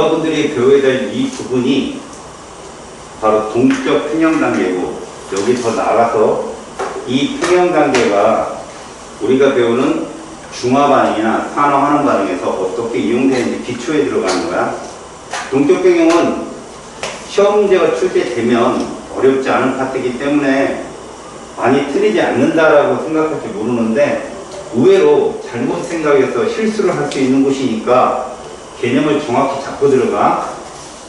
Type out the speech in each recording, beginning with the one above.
여러분들이 배워야 될 이 부분이 바로 동적 평형 단계고, 여기 더 나아가서 이 평형 단계가 우리가 배우는 중화 반응이나 산화 환원 반응에서 어떻게 이용되는지 기초에 들어가는 거야. 동적 평형은 시험 문제가 출제되면 어렵지 않은 파트이기 때문에 많이 틀리지 않는다라고 생각할지 모르는데, 의외로 잘못 생각해서 실수를 할 수 있는 곳이니까 개념을 정확히 잡고 들어가.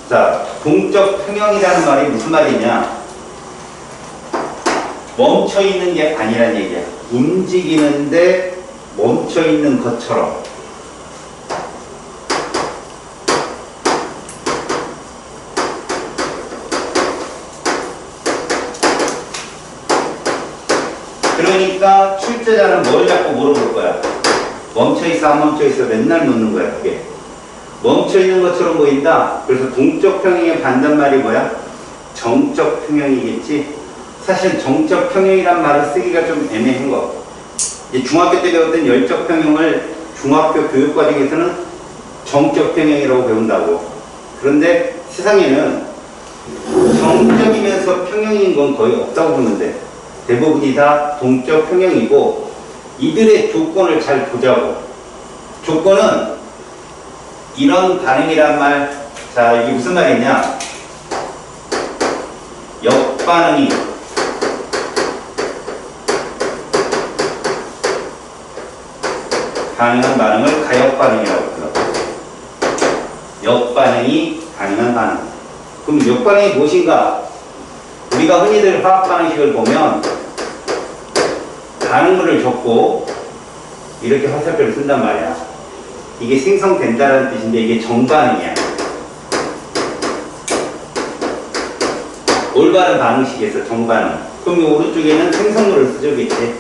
자, 동적 평형이라는 말이 무슨 말이냐? 멈춰 있는 게 아니란 얘기야. 움직이는데 멈춰 있는 것처럼. 그러니까 출제자는 뭘 자꾸 물어볼 거야? 멈춰있어 안 멈춰있어 맨날 묻는 거야. 그게 멈춰있는 것처럼 보인다. 그래서 동적 평형의 반대말이 뭐야? 정적 평형이겠지. 사실 정적 평형이란 말을 쓰기가 좀 애매한 거. 이제 중학교 때 배웠던 열적 평형을 중학교 교육과정에서는 정적 평형이라고 배운다고. 그런데 세상에는 정적이면서 평형인 건 거의 없다고 보는데, 대부분이 다 동적 평형이고, 이들의 조건을 잘 보자고. 조건은 이런 반응이란 말. 자, 이게 무슨 말이냐? 역반응이 가능한 반응을 가역반응이라고 불러. 역반응이 가능한 반응. 그럼 역반응이 무엇인가? 우리가 흔히들 화학 반응식을 보면 반응물을 적고 이렇게 화살표를 쓴단 말이야. 이게 생성된다는 뜻인데 이게 정반응이야. 올바른 반응식에서 정반응. 그럼 이 오른쪽에는 생성물을 쓰죠, 그치?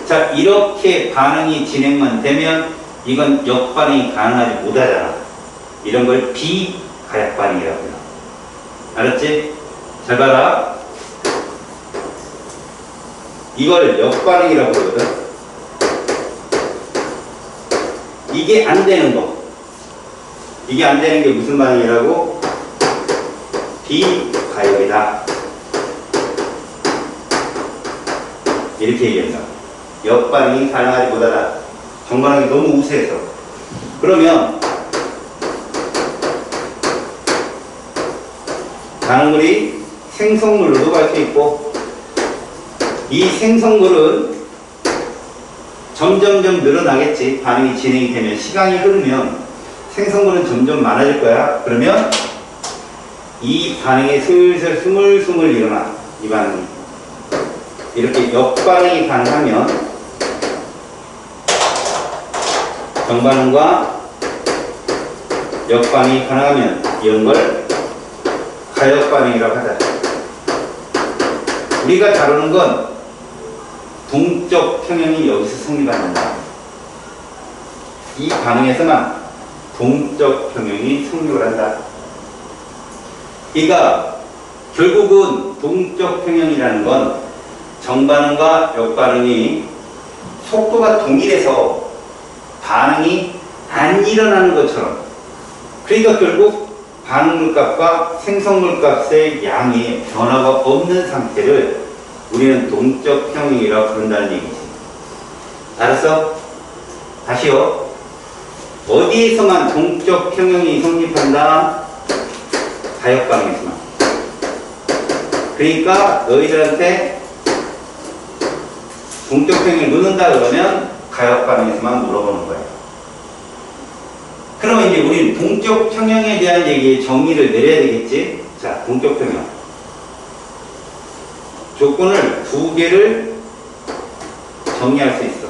자, 이렇게 반응이 진행만 되면 이건 역반응이 가능하지 못하잖아. 이런 걸 비가역 반응이라고 해요. 알았지? 잘 봐라. 이걸 역반응이라고 그러거든. 이게 안 되는 거. 이게 안 되는 게 무슨 반응이라고? 비가역이다. 이렇게 얘기한다. 역반응이 가능하지 못하다. 정반응이 너무 우세해서. 그러면 반응물이 생성물로도 갈 수 있고, 이 생성물은 점점점 늘어나겠지. 반응이 진행이 되면, 시간이 흐르면 생성물은 점점 많아질 거야. 그러면 이 반응이 슬슬 스물스물 일어나. 이 반응이 이렇게 역반응이 가능하면 정반응과 역반응이 가능하면 이런 걸 가역반응이라고 하자. 우리가 다루는 건 동적 평형이 여기서 성립한다. 이 반응에서만 동적 평형이 성립을 한다. 그러니까 결국은 동적 평형이라는 건 정반응과 역반응이 속도가 동일해서 반응이 안 일어나는 것처럼, 그러니까 결국 반응물 값과 생성물 값의 양의 변화가 없는 상태를 우리는 동적 평형이라고 부른다는 얘기지. 알았어? 다시요. 어디에서만 동적 평형이 성립한다? 가역반응에서만. 그러니까 너희들한테 동적 평형을 묻는다 그러면 가역반응에서만 물어보는 거예요. 그러면 이제 우리는 동적 평형에 대한 얘기의 정의를 내려야 되겠지? 자, 동적 평형. 조건을 두 개를 정의할 수 있어.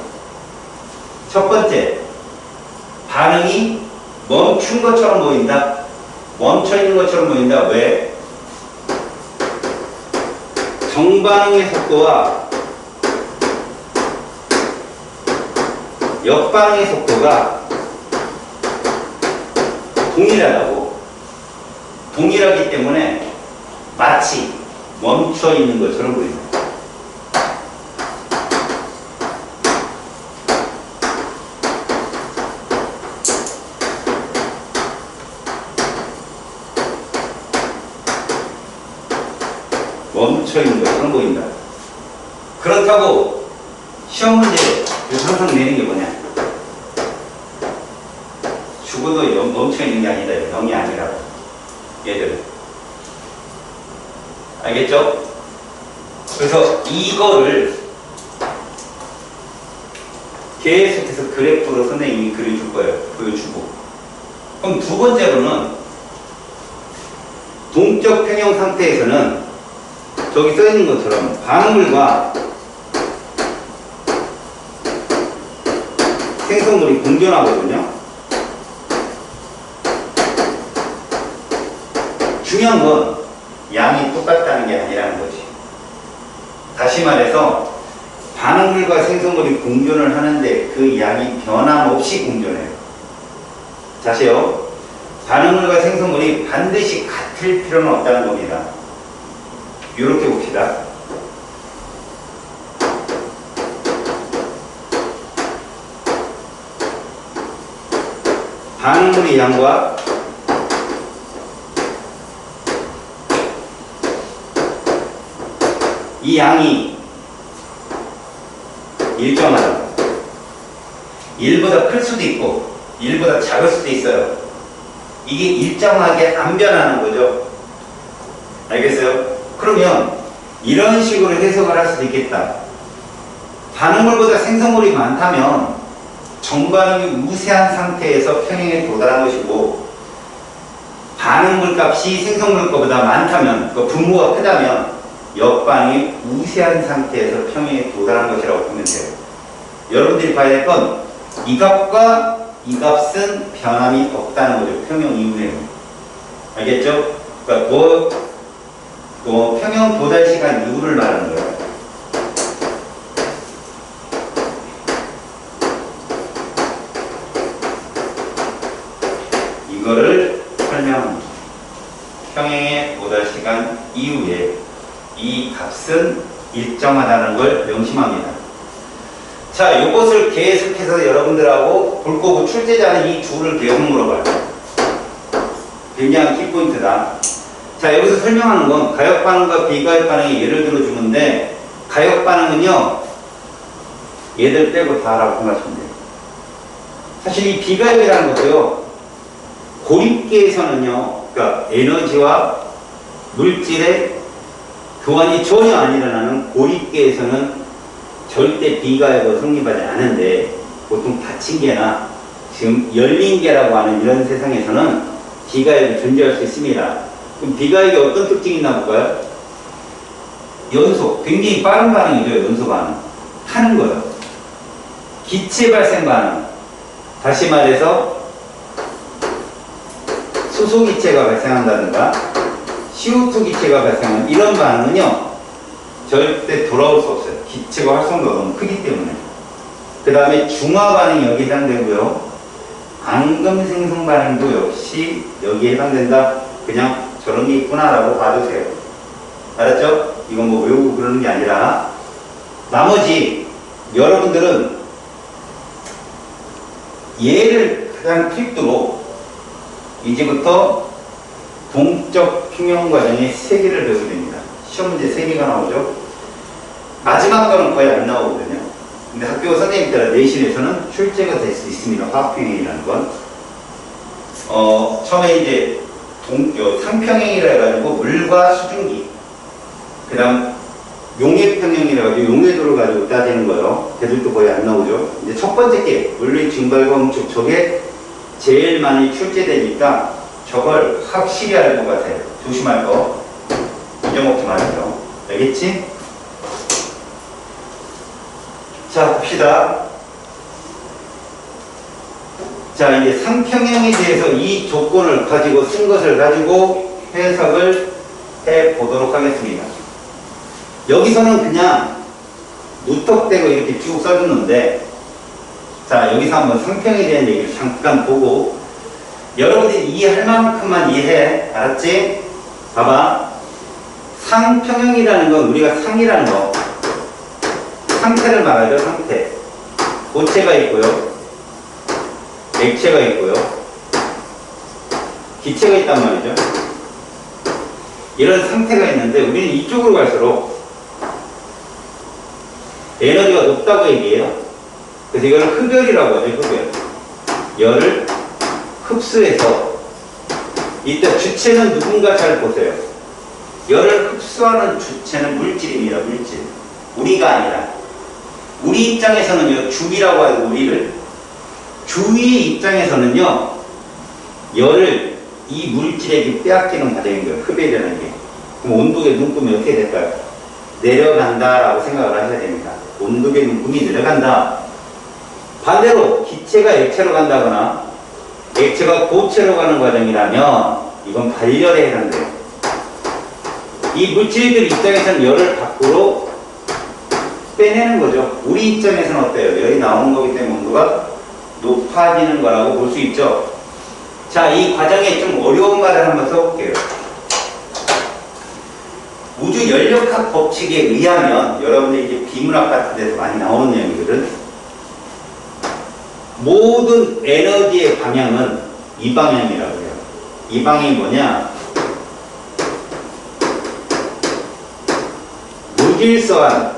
첫 번째, 반응이 멈춘 것처럼 보인다. 멈춰 있는 것처럼 보인다. 왜? 정반응의 속도와 역반응의 속도가 동일하다고. 동일하기 때문에 마치 멈춰 있는 것처럼 보인다. 멈춰있는 것처럼 보인다. 그렇다고 시험 문제 항상 내는 게 뭐냐? 죽어도 멈춰있는 게 아니다. 0이 아니라고. 얘들은. 알겠죠? 그래서 이거를 계속해서 그래프로 선생님이 그려줄 거예요. 보여주고. 그럼 두 번째로는 동적 평형 상태에서는 저기 써있는 것처럼 반응물과 생성물이 공존하거든요. 중요한 건 양이 똑같다는 게 아니라는 거지. 다시 말해서 반응물과 생성물이 공존을 하는데 그 양이 변함없이 공존해요. 다시요. 반응물과 생성물이 반드시 같을 필요는 없다는 겁니다. 이렇게 봅시다. 반응물의 양과 이 양이 일정하다. 1보다 클 수도 있고 1보다 작을 수도 있어요. 이게 일정하게 안 변하는 거죠. 알겠어요? 그러면 이런 식으로 해석을 할 수도 있겠다. 반응물보다 생성물이 많다면 정반응이 우세한 상태에서 평형에 도달한 것이고, 반응물 값이 생성물 것보다 많다면, 그 분모가 크다면 역반응이 우세한 상태에서 평형에 도달한 것이라고 보면 돼요. 여러분들이 봐야 될 건 이 값과 이 값은 변함이 없다는 거죠. 평형 이후에는. 알겠죠? 그러니까 평형 도달 시간 이후를 말하는 거예요. 이거를 설명합니다. 평형의 도달 시간 이후에 이 값은 일정하다는 걸 명심합니다. 자, 이것을 계속해서 여러분들하고 볼 거고, 출제자는 이 둘을 계속 물어봐요. 굉장히 키포인트다. 자, 여기서 설명하는 건 가역 반응과 비가역 반응의 예를 들어주는데, 가역 반응은요, 얘들 빼고 다라고 생각하시면 돼요. 사실 이 비가역이라는 것도요, 고립계에서는요, 그러니까 에너지와 물질의 교환이 전혀 안 일어나는 고립계에서는 절대 비가역으로 성립하지 않은데, 보통 닫힌 개나 지금 열린 개라고 하는 이런 세상에서는 비가역이 존재할 수 있습니다. 그럼 비가역이 어떤 특징이 있나 볼까요? 연소, 굉장히 빠른 반응이죠. 연소 반응. 하는 거예요. 기체 발생 반응. 다시 말해서 수소기체가 발생한다든가 CO2 기체가 발생하는 이런 반응은요, 절대 돌아올 수 없어요. 기체가 활성도가 너무 크기 때문에. 그 다음에 중화 반응이 여기에 해당되고요. 앙금 생성 반응도 역시 여기에 해당된다. 그냥 저런 게 있구나라고 봐주세요. 알았죠? 이건 뭐 외우고 그러는 게 아니라, 나머지 여러분들은 얘를 가장 필두로 이제부터 동적 평형 과정의 3개를 배우게 됩니다. 시험 문제 3개가 나오죠. 마지막 거는 거의 안 나오거든요. 근데 학교 선생님 따라 내신에서는 출제가 될 수 있습니다. 화학평형이라는 건. 처음에 이제 상평형이라 해가지고 물과 수증기, 그 다음 용해평형이라 해가지고 용해도를 가지고 따지는 거예요. 걔들도 거의 안 나오죠. 이제 첫 번째 게 물리 증발과 응축, 저게 제일 많이 출제되니까 저걸 확실히 알고 가세요. 조심할 거 잊어먹지 마세요. 알겠지? 자, 봅시다. 자, 이제 상평형에 대해서 이 조건을 가지고 쓴 것을 가지고 해석을 해 보도록 하겠습니다. 여기서는 그냥 무턱대고 이렇게 쭉 써줬는데, 자, 여기서 한번 상평에 대한 얘기를 잠깐 보고 여러분들이 이해할 만큼만 이해해. 알았지? 봐봐. 상평형이라는 건 우리가 상이라는 거, 상태를 말하죠. 상태. 고체가 있고요, 액체가 있고요, 기체가 있단 말이죠. 이런 상태가 있는데 우리는 이쪽으로 갈수록 에너지가 높다고 얘기해요. 그래서 이걸 흡열이라고 하죠. 흡열. 열을 흡수해서 이때 주체는 누군가 잘 보세요. 열을 흡수하는 주체는 물질입니다. 물질. 우리가 아니라. 우리 입장에서는요. 주위라고 하고 우리를. 주위의 입장에서는요. 열을 이 물질에게 빼앗기는 과정인 거예요. 흡열이라는 게. 그럼 온도계 눈금이 어떻게 될까요? 내려간다라고 생각을 하셔야 됩니다. 온도계 눈금이 내려간다. 반대로 기체가 액체로 간다거나 액체가 고체로 가는 과정이라면 이건 발열에 해당돼요. 이 물질들 입장에서는 열을 밖으로 빼내는 거죠. 우리 입장에서는 어때요? 열이 나오는 거기 때문에 온도가 높아지는 거라고 볼 수 있죠. 자, 이 과정에 좀 어려운 말을 한번 써볼게요. 우주 연력학 법칙에 의하면 여러분들 이제 비문학 같은 데서 많이 나오는 내용이거든. 모든 에너지의 방향은 이 방향이라고 해요. 이 방향이 뭐냐? 무질서한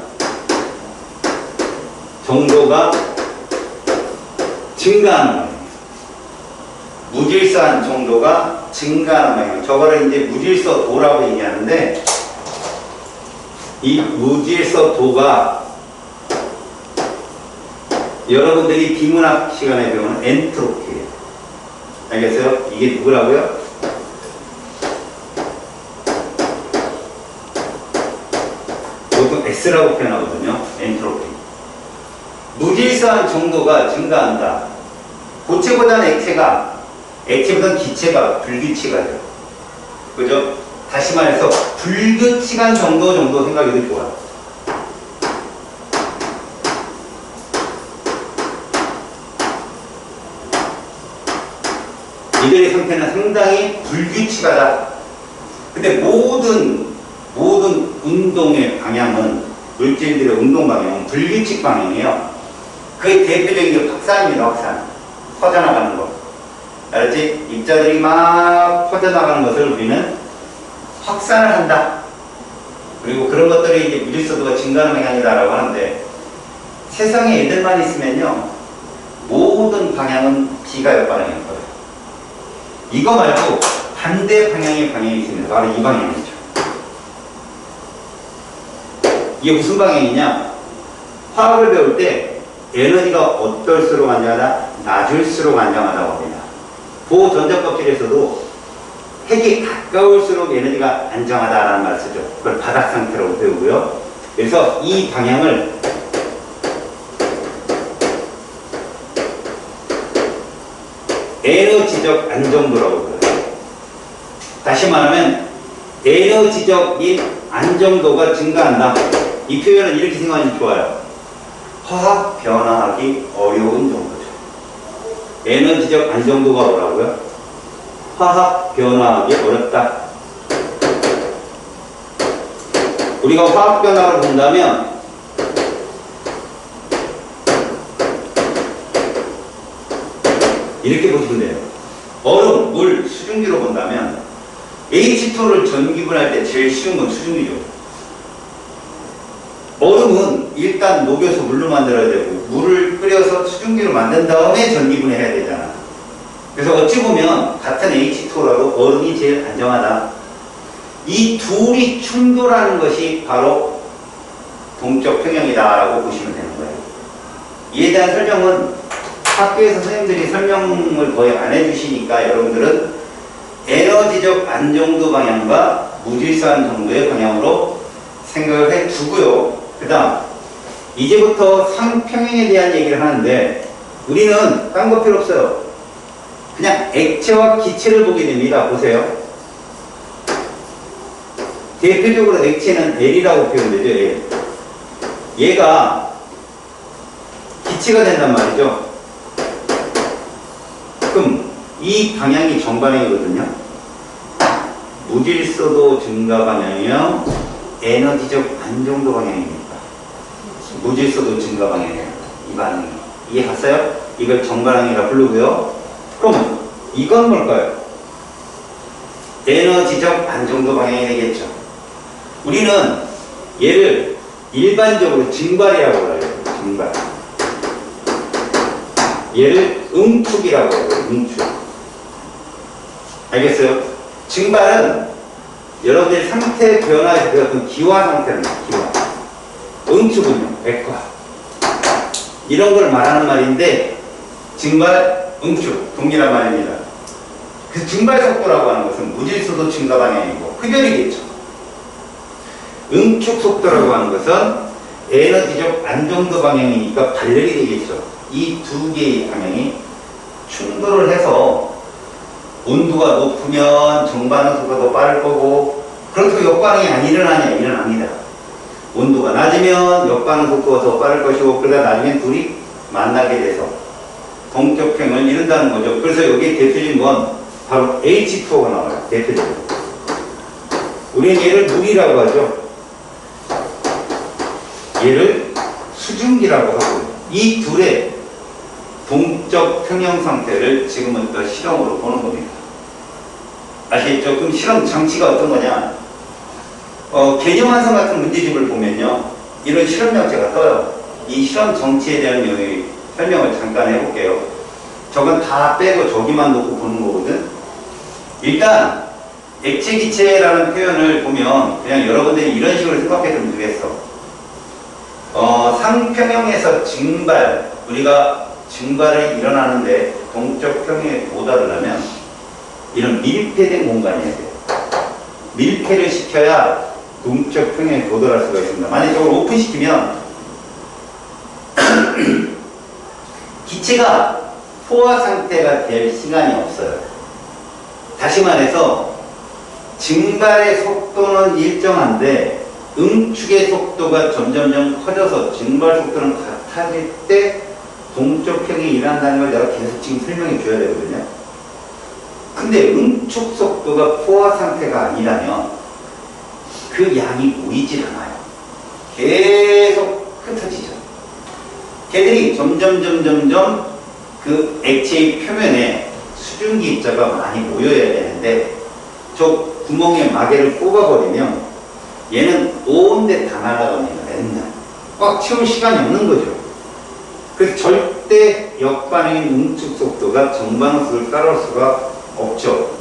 정도가 증가하는 거예요. 무질서한 정도가 증가하는 방향. 저거를 이제 무질서도라고 얘기하는데 이 무질서도가 여러분들이 비문학 시간에 배우는 엔트로피예요. 알겠어요? 이게 누구라고요? 보통 S라고 표현하거든요. 엔트로피. 무질서한 정도가 증가한다. 고체보다는 액체보다는 기체가 불규칙하죠. 그죠? 다시 말해서 불규칙한 정도 생각이 더 좋아요. 이들의 상태는 상당히 불규칙하다. 근데 모든 운동의 방향은, 물질들의 운동 방향은 불규칙 방향이에요. 그게 대표적인 게 확산입니다. 확산. 퍼져나가는 거. 알았지? 입자들이 막 퍼져나가는 것을 우리는 확산을 한다. 그리고 그런 것들이 이제 무질서도가 증가하는 방향이다라고 하는데, 세상에 애들만 있으면요, 모든 방향은 비가 역방향일 거예요. 이거 말고 반대 방향의 방향이 있습니다. 바로 이 방향이죠. 이게 무슨 방향이냐? 화학을 배울 때 에너지가 어떨수록 안정하다? 낮을수록 안정하다고 합니다. 보전자껍질에서도 핵이 가까울수록 에너지가 안정하다라는 말을 쓰죠. 그걸 바닥 상태라고 배우고요. 그래서 이 방향을 에너지적 안정도라고 불러요. 다시 말하면 에너지적인 안정도가 증가한다. 이 표현은 이렇게 생각하면 좋아요. 화학 변화하기 어려운 정도죠. 에너지적 안정도가 뭐라고요? 화학 변화하기 어렵다. 우리가 화학 변화를 본다면 이렇게 보시면 돼요. 얼음, 물, 수증기로 본다면 H2를 전기분할 때 제일 쉬운 건 수증기죠. 얼음은 일단 녹여서 물로 만들어야 되고 물을 끓여서 수증기로 만든 다음에 전기분해해야 되잖아. 그래서 어찌 보면 같은 H2라도 얼음이 제일 안정하다. 이 둘이 충돌하는 것이 바로 동적 평형이다라고 보시면 되는 거예요. 이에 대한 설명은 학교에서 선생님들이 설명을 거의 안 해주시니까 여러분들은 에너지적 안정도 방향과 무질서한 정도의 방향으로 생각을 해두고요. 그 다음 이제부터 상평행에 대한 얘기를 하는데 우리는 딴 거 필요 없어요. 그냥 액체와 기체를 보게 됩니다. 보세요. 대표적으로 액체는 L이라고 표현되죠. L. 얘가 기체가 된단 말이죠. 그럼 이 방향이 정방향이거든요. 무질서도 증가 방향이요, 에너지적 안정도 방향입니다. 무질서도 증가 방향이에요. 이 반응이. 이해 갔어요? 이걸 정방향이라 부르고요. 그러면 이건 뭘까요? 에너지적 안정도 방향이 되겠죠. 우리는 얘를 일반적으로 증발이라고 해요. 증발. 얘를 응축이라고 해요. 응축. 알겠어요? 증발은 여러분들이 상태 변화에서 배웠던 기화 상태는 기화. 응축은요, 백화. 이런 걸 말하는 말인데, 증발, 응축, 동일한 말입니다. 그 증발 속도라고 하는 것은 무질서도 증가 방향이고, 흡열이겠죠. 응축 속도라고 하는 것은 에너지적 안정도 방향이니까 발열이 되겠죠. 이 두 개의 방향이 충돌을 해서 온도가 높으면 정반응 속도가 더 빠를 거고, 그렇다고 역반응이 안 일어나냐? 일어납니다. 온도가 낮으면 역반응 속도가 더 빠를 것이고, 그러다 나중에 둘이 만나게 돼서 동격행을 이룬다는 거죠. 그래서 여기 대표적인 건 바로 H2O가 나와요. 대표적으로. 우리는 얘를 물이라고 하죠. 얘를 수증기라고 하고, 이 둘의 동적 평형 상태를 지금부터 실험으로 보는 겁니다. 아시겠죠? 그럼 실험 장치가 어떤 거냐? 개념 완성 같은 문제집을 보면요, 이런 실험 장치가 떠요. 이 실험 정치에 대한 설명을 잠깐 해볼게요. 저건 다 빼고 저기만 놓고 보는 거거든. 일단 액체 기체라는 표현을 보면 그냥 여러분들이 이런 식으로 생각했으면 되겠어. 상평형에서 증발, 우리가 증발이 일어나는데 동적 평형에 도달을 하면 이런 밀폐된 공간이어야 돼요. 밀폐를 시켜야 동적 평형에 도달할 수가 있습니다. 만약에 저걸 오픈시키면 기체가 포화 상태가 될 시간이 없어요. 다시 말해서 증발의 속도는 일정한데 응축의 속도가 점점점 커져서 증발 속도는 같아질 때 동적 평형이 일어난다는 걸 내가 계속 지금 설명해 줘야 되거든요. 근데 응축 속도가 포화 상태가 아니라면 그 양이 모이질 않아요. 계속 흩어지죠. 걔들이 점점 그 액체의 표면에 수증기 입자가 많이 모여야 되는데 저 구멍에 마개를 뽑아버리면 얘는 온데 다 날아갑니다. 맨날 꽉 채울 시간이 없는 거죠. 그래서 절대 역반응인 응축 속도가 정반응 속도를 따라올 수가 없죠.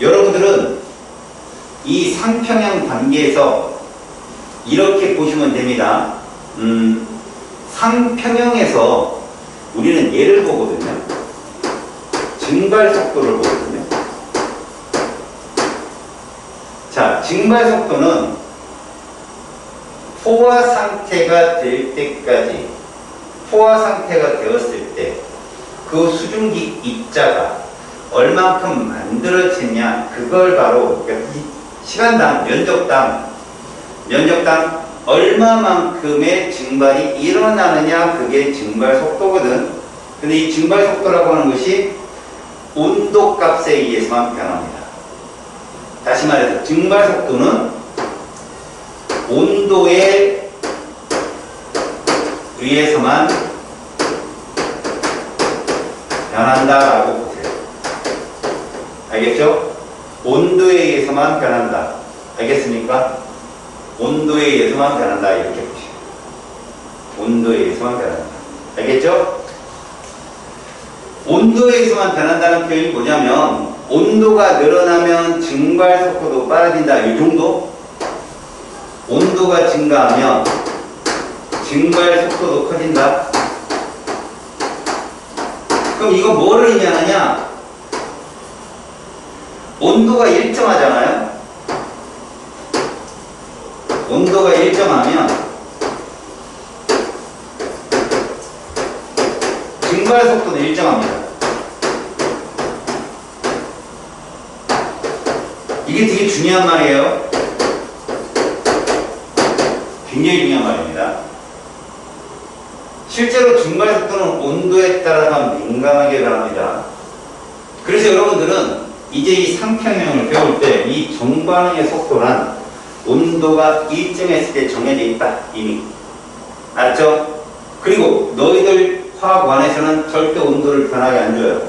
여러분들은 이 상평형 단계에서 이렇게 보시면 됩니다. 상평형에서 우리는 얘를 보거든요. 증발 속도를 보거든요. 자, 증발 속도는 포화 상태가 될 때까지, 포화 상태가 되었을 때 그 수증기 입자가 얼만큼 만들어지냐, 그걸 바로 그러니까 시간당, 면적당 얼마만큼의 증발이 일어나느냐, 그게 증발 속도거든. 근데 이 증발 속도라고 하는 것이 온도 값에 의해서만 변합니다. 다시 말해서 증발 속도는 온도에 의해서만 변한다라고 보세요. 알겠죠? 온도에 의해서만 변한다. 알겠습니까? 온도에 의해서만 변한다. 이렇게 보시죠. 온도에 의해서만 변한다. 알겠죠? 온도에 의해서만 변한다는 표현이 뭐냐면 온도가 늘어나면 증발 속도도 빨라진다. 이 정도? 온도가 증가하면 증발 속도도 커진다. 그럼 이거 뭐를 의미하느냐? 온도가 일정하잖아요. 온도가 일정하면 증발 속도도 일정합니다. 이게 되게 중요한 말이에요. 굉장히 중요한 말입니다. 실제로 증발 속도는 온도에 따라서 민감하게 변합니다. 그래서 여러분들은 이제 이 상평형을 배울 때 이 정반응의 속도란 온도가 일정했을 때 정해져 있다. 이미. 알았죠? 그리고 너희들 화학원에서는 절대 온도를 변하게 안 줘요.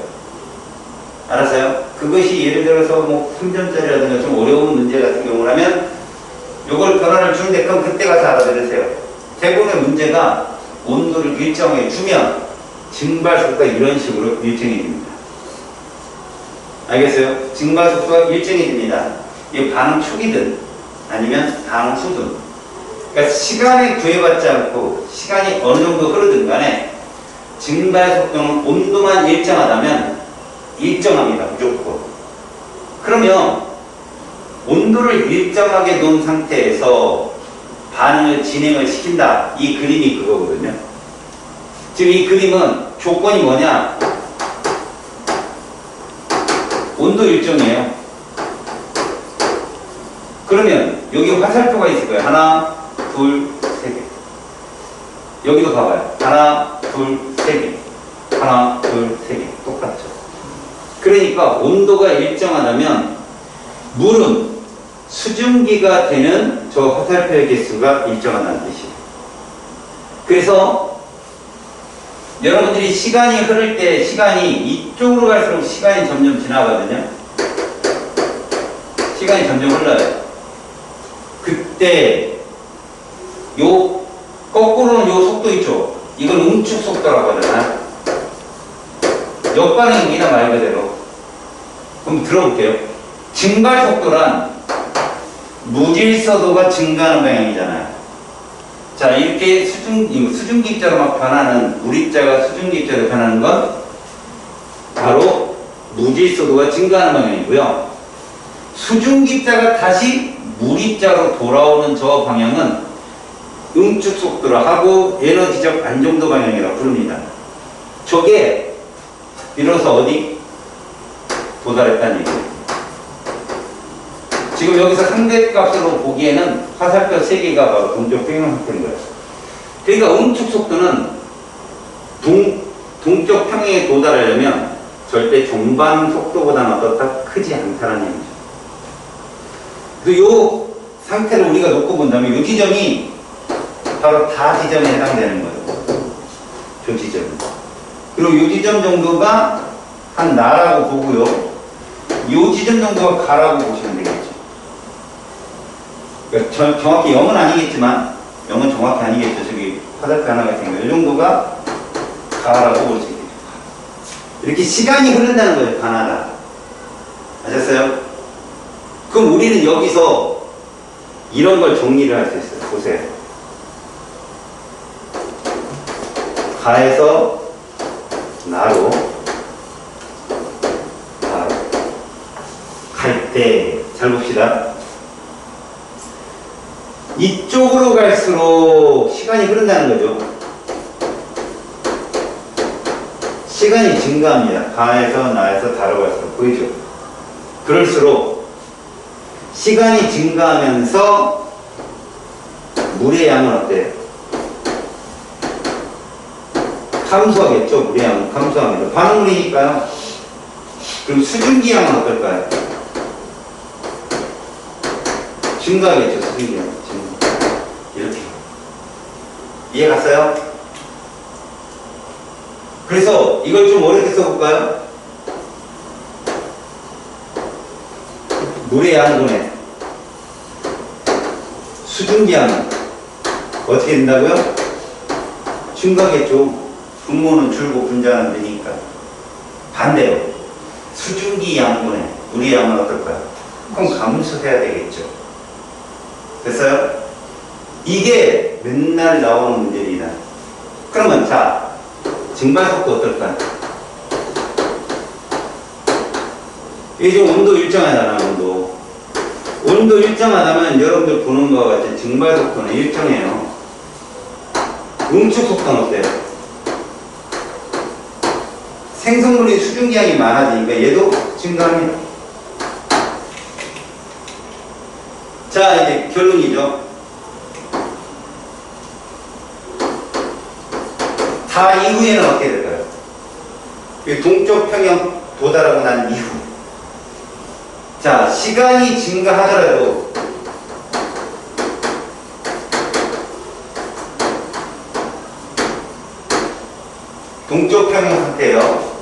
알았어요? 그것이 예를 들어서 뭐 3점짜리라든가 좀 어려운 문제 같은 경우라면 요걸 변화를 주는데 그럼 그때 가서 알아들으세요. 대부분의 문제가 온도를 일정하게 주면 증발 속도가 이런 식으로 일정해집니다. 알겠어요? 증발 속도가 일정해집니다. 이게 반응 초기든 아니면 반응 후든. 그러니까 시간에 구애받지 않고 시간이 어느 정도 흐르든 간에 증발 속도는 온도만 일정하다면 일정합니다. 무조건. 그러면 온도를 일정하게 놓은 상태에서 반응을 진행을 시킨다. 이 그림이 그거거든요. 지금 이 그림은 조건이 뭐냐? 온도 일정이에요. 그러면 여기 화살표가 있을 거예요. 하나, 둘, 세 개. 여기도 봐봐요. 하나, 둘, 세 개. 하나, 둘, 세 개. 똑같죠. 그러니까 온도가 일정하다면 물은 수증기가 되는 저 화살표의 개수가 일정하다는 뜻이에요. 그래서 여러분들이 시간이 흐를 때 시간이 이쪽으로 갈수록 시간이 점점 지나가거든요. 시간이 점점 흘러요. 그때 요 거꾸로는 요 속도 있죠. 이건 응축 속도라고 하잖아요. 역반응입니다. 말 그대로. 그럼 들어볼게요. 증발 속도란 무질서도가 증가하는 방향이잖아요. 자, 이렇게 수증기 입자로 막 변하는, 물 입자가 수증기 입자로 변하는 건 바로 무질서도가 증가하는 방향이고요. 수증기 입자가 다시 물 입자로 돌아오는 저 방향은 응축 속도라 하고 에너지적 안정도 방향이라고 부릅니다. 저게 비로소 어디? 도달했다는 얘기예요. 지금 여기서 상대값으로 보기에는 화살표 3개가 바로 동쪽 평형 상태인 거예요. 그러니까 응축 속도는 동쪽 평행에 도달하려면 절대 종반 속도보다는 어떻다? 크지 않다는 얘기죠. 그리고 이 상태를 우리가 놓고 본다면 이 지점이 바로 다 지점에 해당되는 거예요. 저 지점. 그리고 이 지점 정도가 한 나라고 보고요. 이 지점 정도가 가라고 보시면 되겠죠. 그러니까 정확히 0은 아니겠지만 0은 정확히 아니겠죠. 저기 화살표 하나가 있으니까 이 정도가 가라고 볼 수 있겠죠. 이렇게 시간이 흐른다는 거예요. 가나다. 아셨어요? 그럼 우리는 여기서 이런 걸 정리를 할 수 있어요. 보세요. 가에서 나로 갈 때 잘 봅시다. 이쪽으로 갈수록 시간이 흐른다는 거죠. 시간이 증가합니다. 가에서 나에서 다로 갈수록. 보이죠? 그럴수록 시간이 증가하면서 물의 양은 어때요? 감소하겠죠. 물의 양은 감소합니다. 반응물이니까요. 그럼 수증기 양은 어떨까요? 증가하겠죠. 수증기 양. 이렇게. 이해 갔어요? 그래서 이걸 좀 어렵게 써볼까요? 물의 양분의 수증기 양은 어떻게 된다고요? 증가하겠죠. 분모는 줄고 분자는 되니까. 반대로 수증기 양분의 물의 양은 어떨까요? 그럼 감소해야 되겠죠. 됐어요? 이게 맨날 나오는 문제입니다. 그러면 자, 증발속도 어떨까요? 이게 지금 온도 일정하잖아. 온도 일정하다면 여러분들 보는 것과 같이 증발속도는 일정해요. 응축속도는 어때요? 생성물이 수증기량이 많아지니까 얘도 증가합니다. 자, 이제 결론이죠. 다 이후에는 어떻게 될까요? 동쪽 평형 도달하고 난 이후. 자, 시간이 증가하더라도 동쪽 평형 상태예요.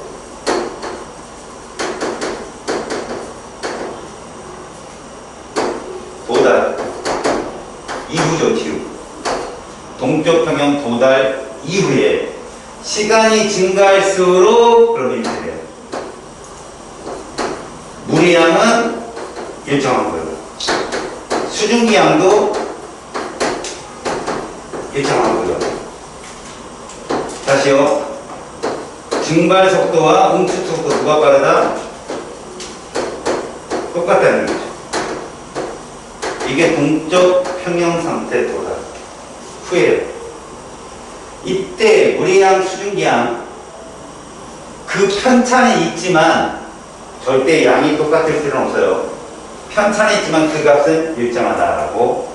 이후죠, 뒤후. 동쪽 평형 도달 이후에 시간이 증가할수록 그러면 이렇게 돼요. 물의 양은 일정한 거예요. 수증기 양도 일정한 거예요. 다시요. 증발 속도와 응축 속도 누가 빠르다? 똑같다는 거죠. 이게 동쪽 평형 상태 도달 후에요. 이때 물의 양, 수증기 양 그 편차는 있지만 절대 양이 똑같을 필요는 없어요. 편차는 있지만 그 값은 일정하다라고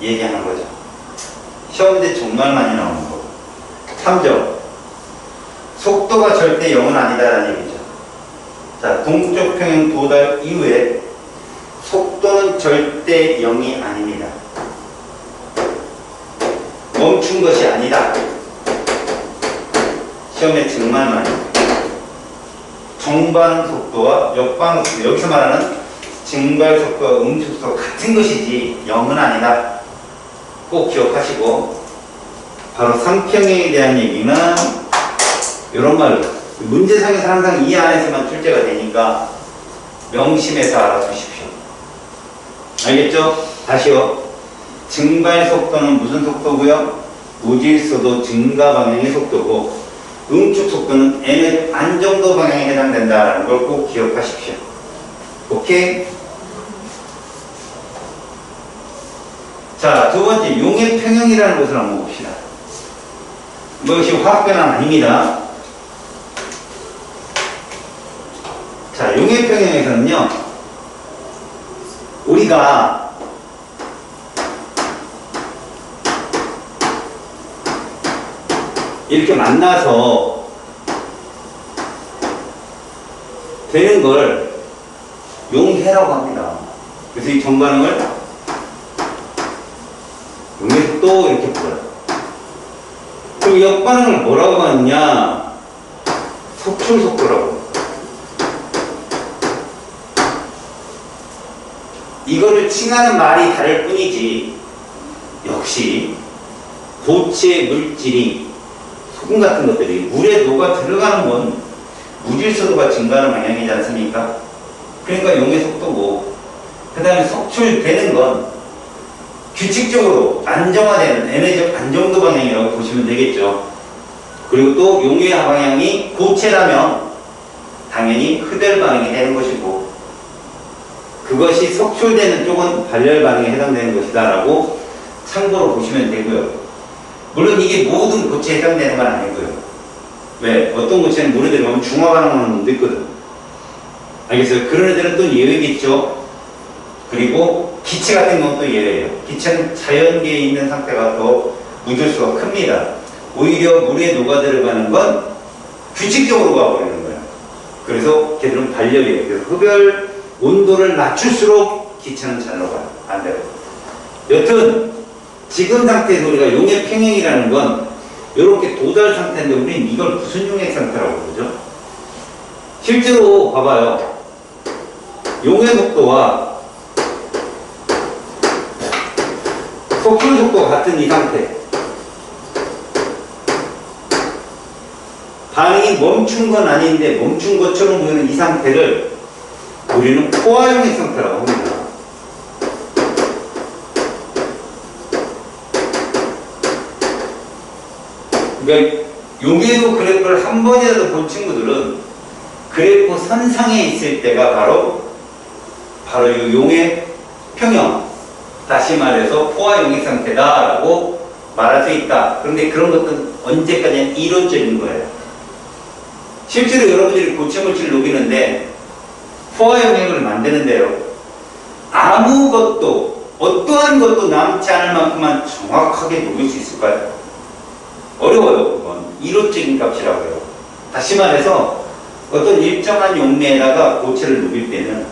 얘기하는 거죠. 시험 문제 정말 많이 나오는 거. 3점. 속도가 절대 0은 아니다라는 얘기죠. 자, 동쪽 평형 도달 이후에 속도는 절대 0이 아닙니다. 멈춘 것이 아니다. 시험에 정말 많이 나와요. 정반응 속도와 역반응 속도, 여기서 말하는 증발 속도와 응축 속도가 같은 것이지 0은 아니다. 꼭 기억하시고, 바로 3평형에 대한 얘기는 이런 말로 문제상에서 항상 이 안에서만 출제가 되니까 명심해서 알아두십시오. 알겠죠? 다시요. 증발 속도는 무슨 속도고요? 무질서도 증가 방향의 속도고, 응축 속도는 n의 안정도 방향에 해당된다는 걸 꼭 기억하십시오. 오케이? 자, 두 번째, 용의 평형이라는 것을 한번 봅시다. 이것이 화학 변화는 아닙니다. 자, 용의 평형에서는요, 우리가 이렇게 만나서 되는 걸 용해라고 합니다. 그래서 이 정반응을 용해서 또 이렇게 불러요. 그럼 역반응을 뭐라고 하느냐? 속출속도라고. 이거를 칭하는 말이 다를 뿐이지, 역시 고체 물질이 소금 같은 것들이 물에 녹아 들어가는 건 무질서도가 증가하는 방향이지 않습니까? 그러니까 용의 속도고, 그 다음에 속출되는 건 규칙적으로 안정화되는 에너지 안정도 방향이라고 보시면 되겠죠. 그리고 또 용의 방향이 고체라면 당연히 흡열 반응이 되는 것이고, 그것이 속출되는 쪽은 발열 반응에 해당되는 것이다 라고 참고로 보시면 되고요. 물론 이게 모든 고체에 해당되는 건 아니고요. 왜? 어떤 고체는 물에 들어가면 중화 반응하는 놈도 있거든. 알겠어요? 그런 애들은 또 예외겠죠. 그리고 기체 같은 건 또 예외예요. 기체는 자연계에 있는 상태가 더 무질서가 큽니다. 오히려 물에 녹아 들어가는 건 규칙적으로 가버리는 거예요. 그래서 걔들은 발열이에요. 그래서 흡열 온도를 낮출수록 기체는 잘 녹아요. 안 돼요. 여튼 지금 상태에서 우리가 용의 평형이라는 건 이렇게 도달 상태인데, 우리는 이걸 무슨 용의 상태라고 그러죠? 실제로 봐봐요. 용의 속도와 속출 속도가 같은 이 상태, 반응이 멈춘 건 아닌데 멈춘 것처럼 보이는 이 상태를 우리는 포화용의 상태라고 합니다. 그러니까 용해도 그래프를 한 번이라도 본 친구들은 그래프 선상에 있을 때가 바로 이 용의 평형, 다시 말해서 포화용의 상태다라고 말할 수 있다. 그런데 그런 것은 언제까지는 이론적인 거예요. 실제로 여러분들이 고체물질을 녹이는데 포화용액을 만드는데요, 아무것도 어떠한 것도 남지 않을 만큼만 정확하게 녹일 수 있을까요? 어려워요. 그건 이론적인 값이라고요. 다시 말해서 어떤 일정한 용매에다가 고체를 녹일 때는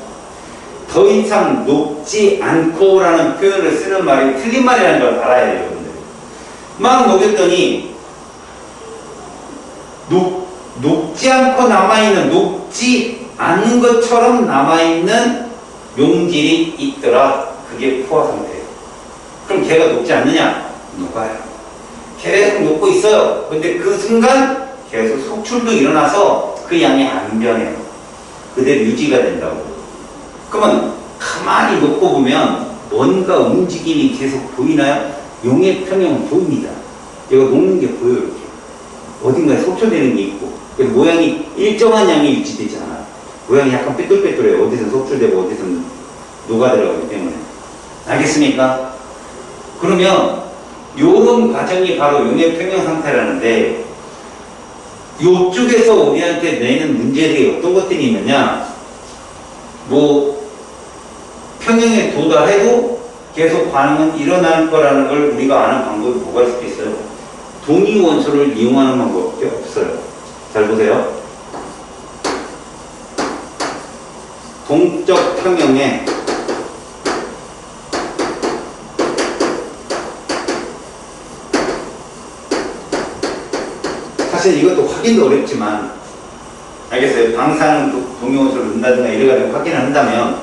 더 이상 녹지 않고라는 표현을 쓰는 말이 틀린 말이라는 걸 알아야 돼요. 여러분들. 막 녹였더니 녹지 않고 남아있는, 녹지 않은 것처럼 남아있는 용질이 있더라. 그게 포화 상태예요. 그럼 걔가 녹지 않느냐? 녹아요. 계속 녹고 있어요. 근데 그 순간 계속 속출도 일어나서 그 양이 안 변해요. 그대로 유지가 된다고. 그러면 가만히 놓고 보면 뭔가 움직임이 계속 보이나요? 용의 평형은 보입니다. 얘가 녹는 게 보여요. 이렇게. 어딘가에 속출되는 게 있고. 모양이 일정한 양이 유지되지 않아요. 모양이 약간 삐뚤빼뚤해요. 어디선 속출되고 어디선 녹아 들어가기 때문에. 알겠습니까? 그러면 요런 과정이 바로 용의 평형 상태라는데, 요쪽에서 우리한테 내는 문제들이 어떤 것들이 있느냐, 뭐 평형에 도달해도 계속 반응은 일어날 거라는 걸 우리가 아는 방법이 뭐가 있을 수 있어요? 동위 원소를 이용하는 방법밖에 없어요. 잘 보세요. 동적 평형에 사실 이것도 확인도 어렵지만, 알겠어요? 방사능 동위 원소를 넣는다든가 이래가지고 확인을 한다면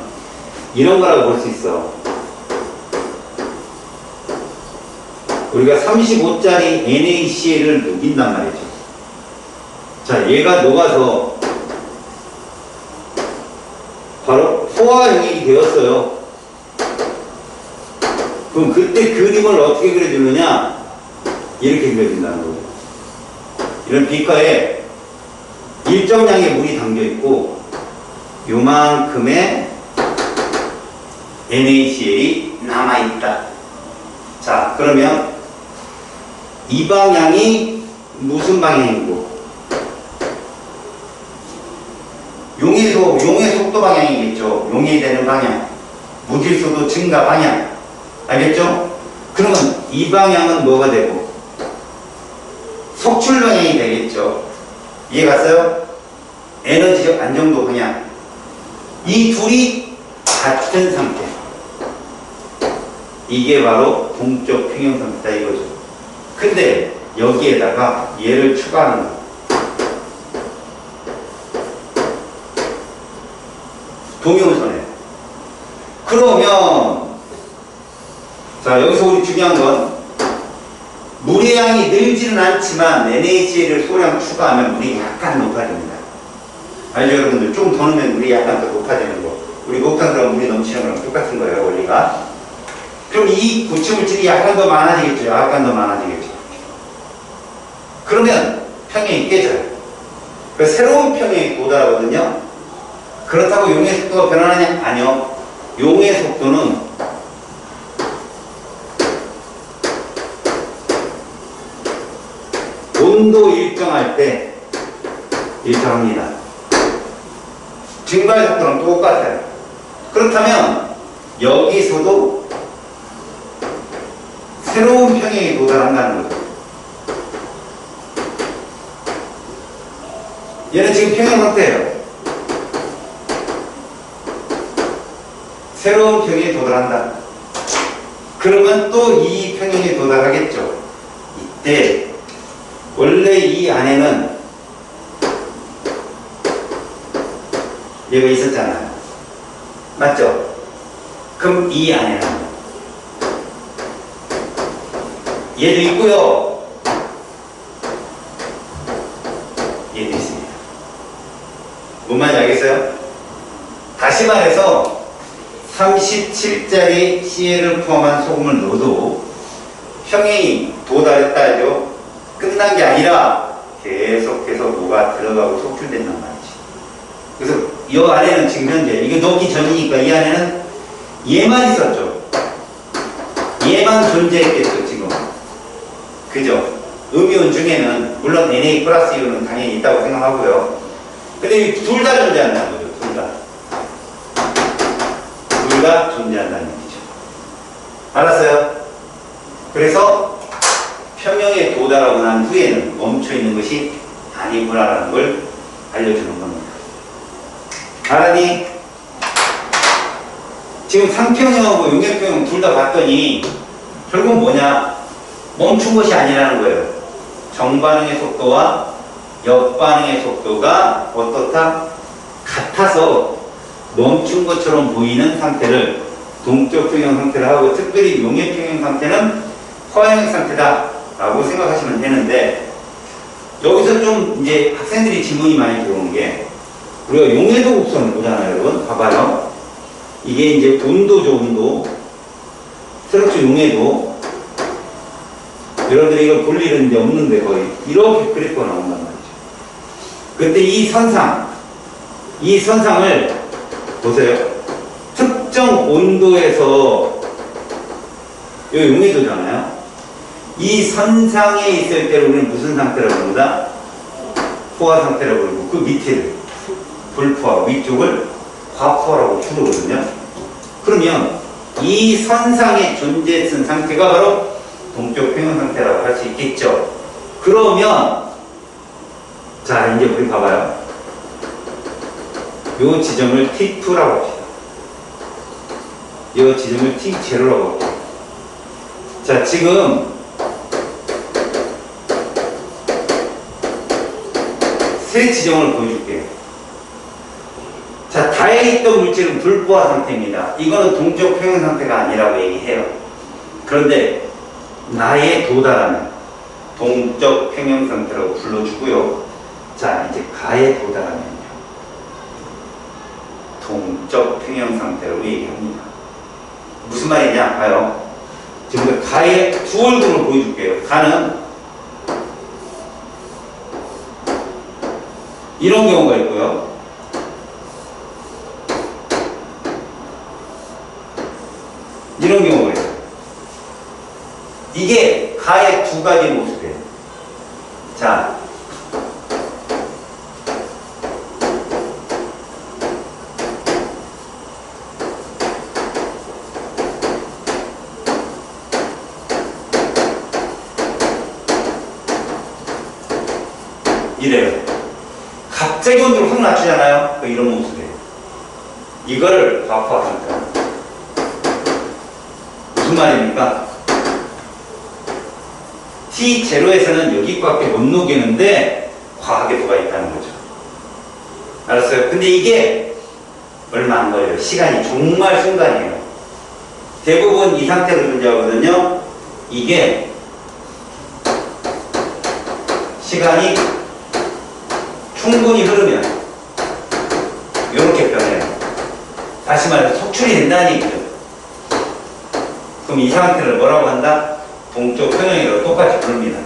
이런 거라고 볼 수 있어. 우리가 35짜리 NaCl을 녹인단 말이죠. 자, 얘가 녹아서 바로 포화 용액이 되었어요. 그럼 그때 그림을 어떻게 그려주느냐? 이렇게 그려준다는 거죠. 이런 비커에 일정량의 물이 담겨 있고 요만큼의 NaCl이 남아있다. 자, 그러면 이 방향이 무슨 방향이고, 용의 속도 방향이겠죠. 용이 되는 방향, 무질소도 증가 방향. 알겠죠? 그러면 이 방향은 뭐가 되고, 속출 방향이 되겠죠. 이해 갔어요? 에너지적 안정도 방향. 이 둘이 같은 상태. 이게 바로 동적 평형 상태다 이거죠. 근데 여기에다가 얘를 추가하는 거. 동위원소네. 그러면 자, 여기서 우리 중요한 건 물의 양이 늘지는 않지만 NaCl을 소량 추가하면 물이 약간 높아집니다. 알죠 여러분들? 좀 더 넣으면 물이 약간 더 높아지는 거. 우리 목탕 들어가면 물이 넘치는 거랑 똑같은 거예요, 원리가. 그럼 이 고체물질이 약간 더 많아지겠죠. 약간 더 많아지겠죠. 그러면 평형이 깨져요. 그래서 새로운 평형이 도달하거든요. 그렇다고 용의 속도가 변하느냐? 아니요. 용의 속도는 온도 일정할 때 일정합니다. 증발 속도는 똑같아요. 그렇다면 여기서도 새로운 평형이 도달한다는 거죠. 얘는 지금 평형 상태예요. 새로운 평형에 도달한다. 그러면 또 이 평형에 도달하겠죠. 이때 원래 이 안에는 얘가 있었잖아요. 맞죠? 그럼 이 안에는 얘도 있고요. 얘도 있습니다. 뭔 말인지 알겠어요? 다시 말해서 37짜리 Cl을 포함한 소금을 넣어도 평형이 도달했다 하죠. 끝난 게 아니라 계속해서 뭐가 들어가고 속출된단 말이지. 그래서 이 안에는 지금 현재 이거 넣기 전이니까 이 안에는 얘만 있었죠. 얘만 존재했겠죠 지금. 그죠? 음이온 중에는 물론 Na 플러스 이온은 당연히 있다고 생각하고요. 근데 둘 다 존재한다는 거죠. 둘 다. 둘 다 존재한다는 얘기죠. 알았어요? 그래서 평형에 도달하고 난 후에는 멈춰있는 것이 아니구나라는 걸 알려주는 겁니다. 알았니? 지금 상평형하고 용액평형 둘 다 봤더니 결국 뭐냐? 멈춘 것이 아니라는 거예요. 정반응의 속도와 역반응의 속도가 어떻다? 같아서 멈춘 것처럼 보이는 상태를 동적 평형 상태를 하고, 특별히 용액평형 상태는 포화영역 상태다 라고 생각하시면 되는데, 여기서 좀 이제 학생들이 질문이 많이 들어오는 게, 우리가 용해도 곡선을 보잖아요, 여러분. 봐봐요. 이게 이제 온도죠, 온도. 스트럭처 용해도. 여러분들이 이걸 볼 일은 이제 없는데 거의 이렇게 그래프가 나온단 말이죠. 그때 이 선상을 보세요. 특정 온도에서, 여기 용해도잖아요. 이 선상에 있을 때 우리는 무슨 상태라고 부른다? 포화 상태라고 부르고, 그 밑에를 불포화, 위쪽을 과포화라고 부르거든요. 그러면 이 선상에 존재했던 상태가 바로 동쪽 평형 상태라고 할 수 있겠죠. 그러면 자, 이제 우리 봐봐요. 요 지점을 T2라고 합시다. 요 지점을 T0라고 합시다. 자, 지금 세 지점을 보여줄게요. 자, 다에 있던 물질은 불포화 상태입니다. 이거는 동쪽 평형 상태가 아니라고 얘기해요. 그런데 나에 도달하는 동쪽 평형 상태라고 불러주고요. 자, 이제 가에 도달하면요, 동쪽 평형 상태라고 얘기합니다. 무슨 말이냐? 봐요. 지금 가의 두 얼굴을 보여줄게요. 가는 이런 경우가 있고요. 이런 경우가 있어요. 이게 가의 두 가지 모습이에요. 자, 이래요. 갑자기 온도를 확 낮추잖아요. 이런 모습이에요. 이걸 과포화 상태. 무슨 말입니까? T0에서는 여기밖에 못 녹이는데 과하게도가 있다는 거죠. 알았어요? 근데 이게 얼마 안 걸려요. 시간이 정말 순간이에요. 대부분 이 상태로 존재하거든요. 이게 시간이 충분히 흐르면 이렇게 변해요. 다시 말해서 속출이 된다는 얘기죠. 그럼 이 상태를 뭐라고 한다? 동쪽 평형이라고 똑같이 부릅니다.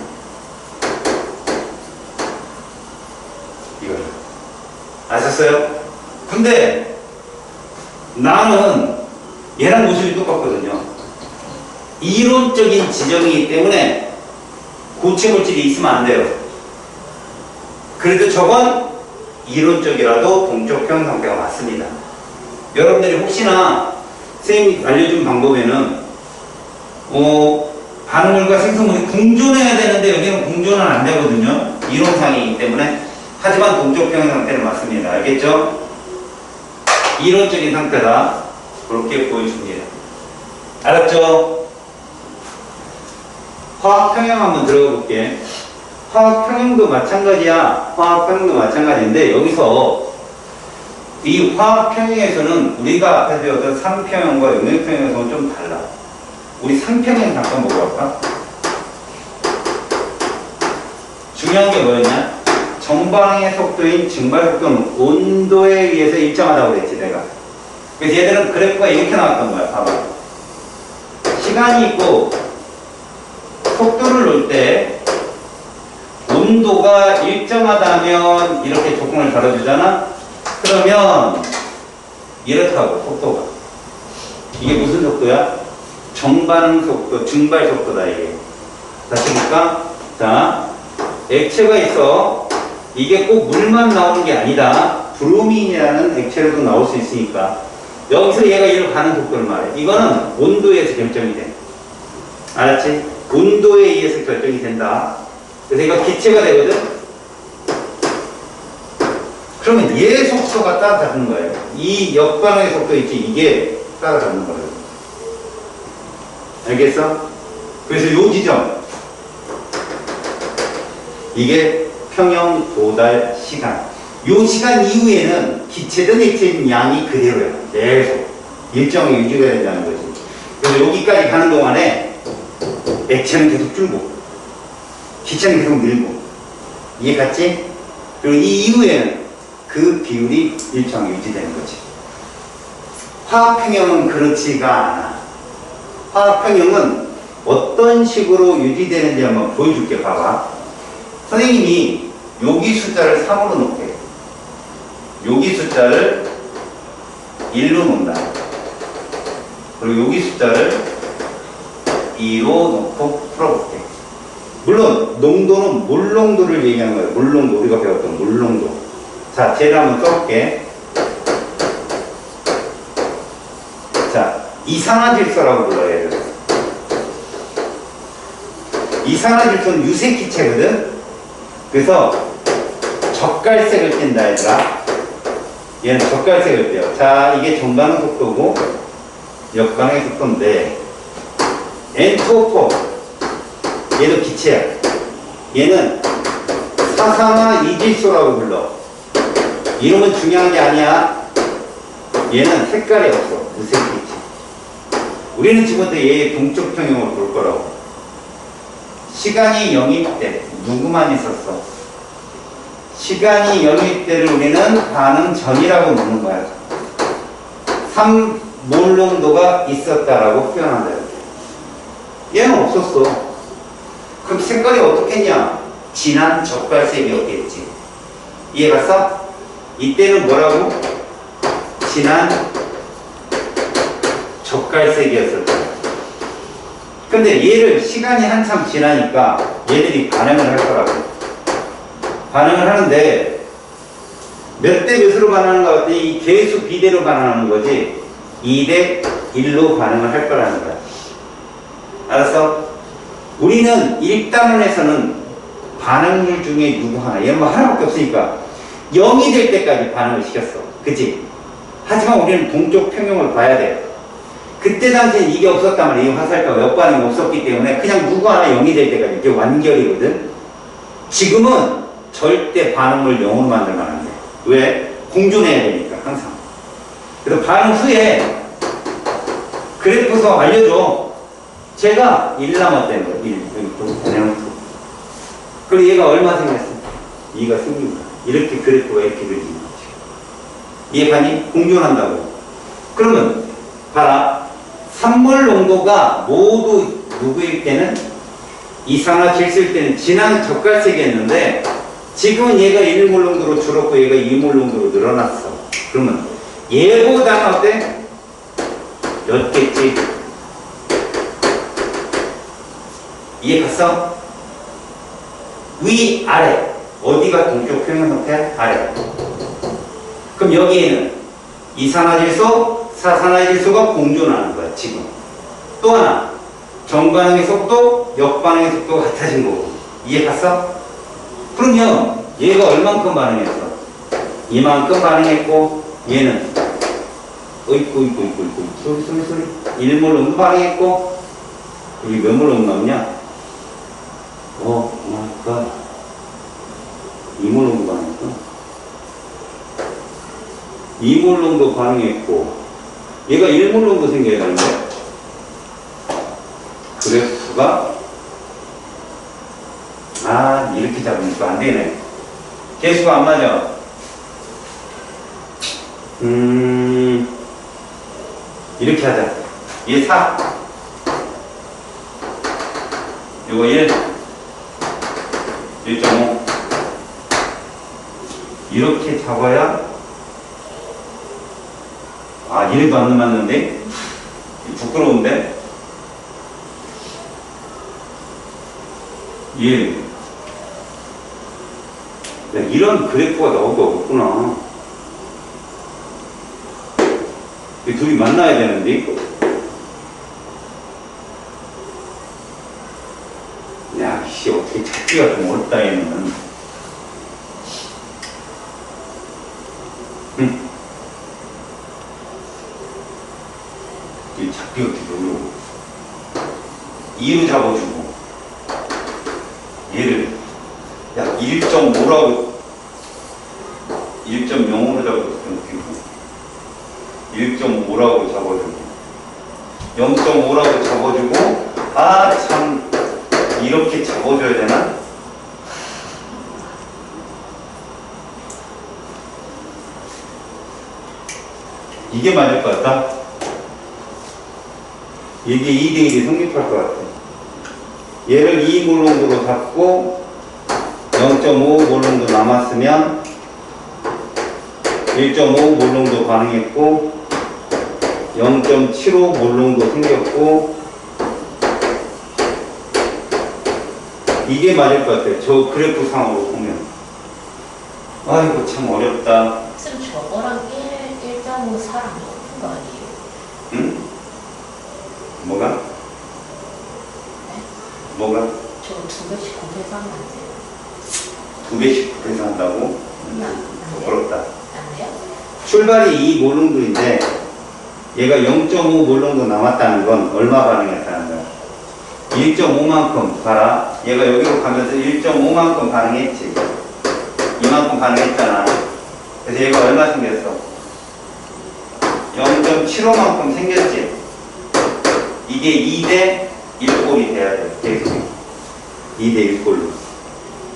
이걸 아셨어요? 근데 나는 얘랑 모습이 똑같거든요. 이론적인 지정이기 때문에 고체 물질이 있으면 안 돼요. 그래도 저건 이론적이라도 동쪽 평형 상태가 맞습니다. 여러분들이 혹시나 선생님이 알려준 방법에는 반응물과 생성물이 공존해야 되는데 여기는 공존은 안 되거든요. 이론상이기 때문에. 하지만 동쪽 평형 상태는 맞습니다. 알겠죠? 이론적인 상태다. 그렇게 보여줍니다. 알았죠? 화학 평형 한번 들어가 볼게. 화학 평형도 마찬가지야. 화학 평형도 마찬가지인데 여기서 이 화학 평형에서는 우리가 앞에서 배웠던 3평형과 용해평형에서는 좀 달라. 우리 3평형 잠깐 보고 갈까? 중요한 게 뭐였냐? 전방의 속도인 증발 속도는 온도에 의해서 일정하다고 그랬지 내가. 그래서 얘들은 그래프가 이렇게 나왔던 거야. 봐봐. 시간이 있고 속도를 놓을 때 온도가 일정하다면 이렇게 조건을 달아주잖아? 그러면 이렇다고 속도가. 이게 무슨 속도야? 정반응 속도, 증발 속도다 이게. 다시 볼까? 자, 액체가 있어. 이게 꼭 물만 나오는 게 아니다. 브로민이라는 액체로도 나올 수 있으니까 여기서 얘가 이리로 가는 속도를 말해. 이거는 온도에 의해서 결정이 돼. 알았지? 온도에 의해서 결정이 된다. 그래서 이거 기체가 되거든? 그러면 얘 속도가 따라잡는 거예요. 이 역반응의 속도 있지? 이게 따라잡는 거예요. 알겠어? 그래서 요 지점, 이게 평형 도달 시간. 요 시간 이후에는 기체든 액체든 양이 그대로야. 계속 일정이 유지가 된다는 거지. 그래서 여기까지 가는 동안에 액체는 계속 줄고 기체는 계속 늘고. 이해 갔지? 그리고 이 이후에는 그 비율이 일정하게 유지되는 거지. 화학평형은 그렇지가 않아. 화학평형은 어떤 식으로 유지되는지 한번 보여줄게. 봐봐. 선생님이 여기 숫자를 3으로 놓게. 여기 숫자를 1로 놓는다. 그리고 여기 숫자를 2로 놓고 풀어볼게. 물론 농도는 물농도를 얘기하는 거예요. 물농도, 우리가 배웠던 물농도. 자, 쟤를 한번 써볼게. 자, 이산화질소라고 불러요. 얘를. 이산화질소는 유색기체거든. 그래서 젓갈색을 띈다 얘들아. 얘는 젓갈색을 띄어. 자, 이게 전반응 속도고 역반응의 속도인데 N2O4 얘도 기체야. 얘는 사산화 이질소라고 불러. 이름은 중요한 게 아니야. 얘는 색깔이 없어. 무색기체. 우리는 지금부터 얘의 동적 평형을 볼 거라고. 시간이 0일 때 누구만 있었어? 시간이 0일 때를 우리는 반응 전이라고 묻는 거야. 3몰 농도가 있었다라고 표현한다. 얘는 없었어. 그럼 색깔이 어떻겠냐? 진한 젓갈색이었겠지. 이해갔어? 이때는 뭐라고? 진한 젓갈색이었을 거야. 근데 얘를 시간이 한참 지나니까 얘들이 반응을 할 거라고. 반응을 하는데 몇 대 몇으로 반응하는 것 같아? 이 계수 비대로 반응하는 거지 2대 1로 반응을 할 거라는 거야. 알았어? 우리는 1단원에서는 반응물 중에 누구 하나, 얘는 뭐 하나밖에 없으니까 0이 될 때까지 반응을 시켰어. 그치? 하지만 우리는 동쪽 평형을 봐야 돼. 그때 당시엔 이게 없었단 말이야. 이 화살표가 역반응이 없었기 때문에 그냥 누구 하나 0이 될 때까지 이게 완결이거든. 지금은 절대 반응을 0으로 만들면 안 돼. 왜? 공존해야 되니까 항상. 그래서 반응 후에 그래프서 알려줘. 제가 1 남았다는 거야. 1. 그리고 얘가 얼마 생겼어? 2가 생긴 거야. 이렇게 그래프가 이렇게 그려지는 거지. 이해가니? 공존한다고. 그러면 봐라. 산물 농도가 모두 누구일 때는 이산화질소일 때는 진한 젓갈색이었는데 지금은 얘가 1몰 농도로 줄었고 얘가 2몰 농도로 늘어났어. 그러면 얘보다는 어때? 였겠지. 이해 갔어? 위, 아래. 어디가 동쪽 평형 상태? 아래. 그럼 여기에는 이산화질소, 사산화질소가 공존하는 거야, 지금. 또 하나, 정반응의 속도, 역반응의 속도가 같아진 거고. 이해 갔어? 그럼요, 얘가 얼만큼 반응했어? 이만큼 반응했고, 얘는, 소리. 1몰 정도 반응했고, 여기 몇 몰 정도 남냐? 그러니까 2몰 정도 반응했어. 2몰 정도 반응했고, 얘가 1몰 정도 생겨야 되는데, 그래프가, 이렇게 잡으니까 안 되네. 개수가 안 맞아. 이렇게 하자. 얘 4. 요거 1. 1.5. 이렇게 잡아야, 이래도 안 맞는데? 부끄러운데? 예. 이런 그래프가 나올 거 없구나. 이 둘이 만나야 되는데? 야, 씨, 어떻게 찾기가 좀 어렵다, 얘는. 이 찾기가 되게 어려워. 2로 잡아주고, 얘를, 1.5라고, 1.0으로 잡아주고, 1.5라고 잡아주고, 0.5라고 잡아주고, 참. 뭐 줘야 되나? 이게 맞을 것 같다. 이게 2대1이 성립할 것 같아. 얘를 2몰롱도로 잡고 0.5몰롱도 남았으면 1.5몰롱도 반응했고 0.75몰롱도 생겼고 이게 맞을 것 같아요. 저 그래프 상으로 보면. 아이고 참 어렵다. 지금 저거랑 1.54랑 높은 거 아니에요? 응? 뭐가? 네? 뭐가? 저거 2배씩 곱해서하면 안 돼요? 2배씩 계산한다고? 안 돼요? 어렵다. 안 돼요? 출발이 2몰롱도인데 얘가 0.5몰롱도 남았다는 건 얼마 반응했다는 거야? 1.5만큼 봐라. 얘가 여기로 가면서 1.5만큼 반응했지. 이만큼 반응했잖아. 그래서 얘가 얼마 생겼어? 0.75만큼 생겼지. 이게 2대 1꼴이 돼야 돼. 계속 2대 1꼴로.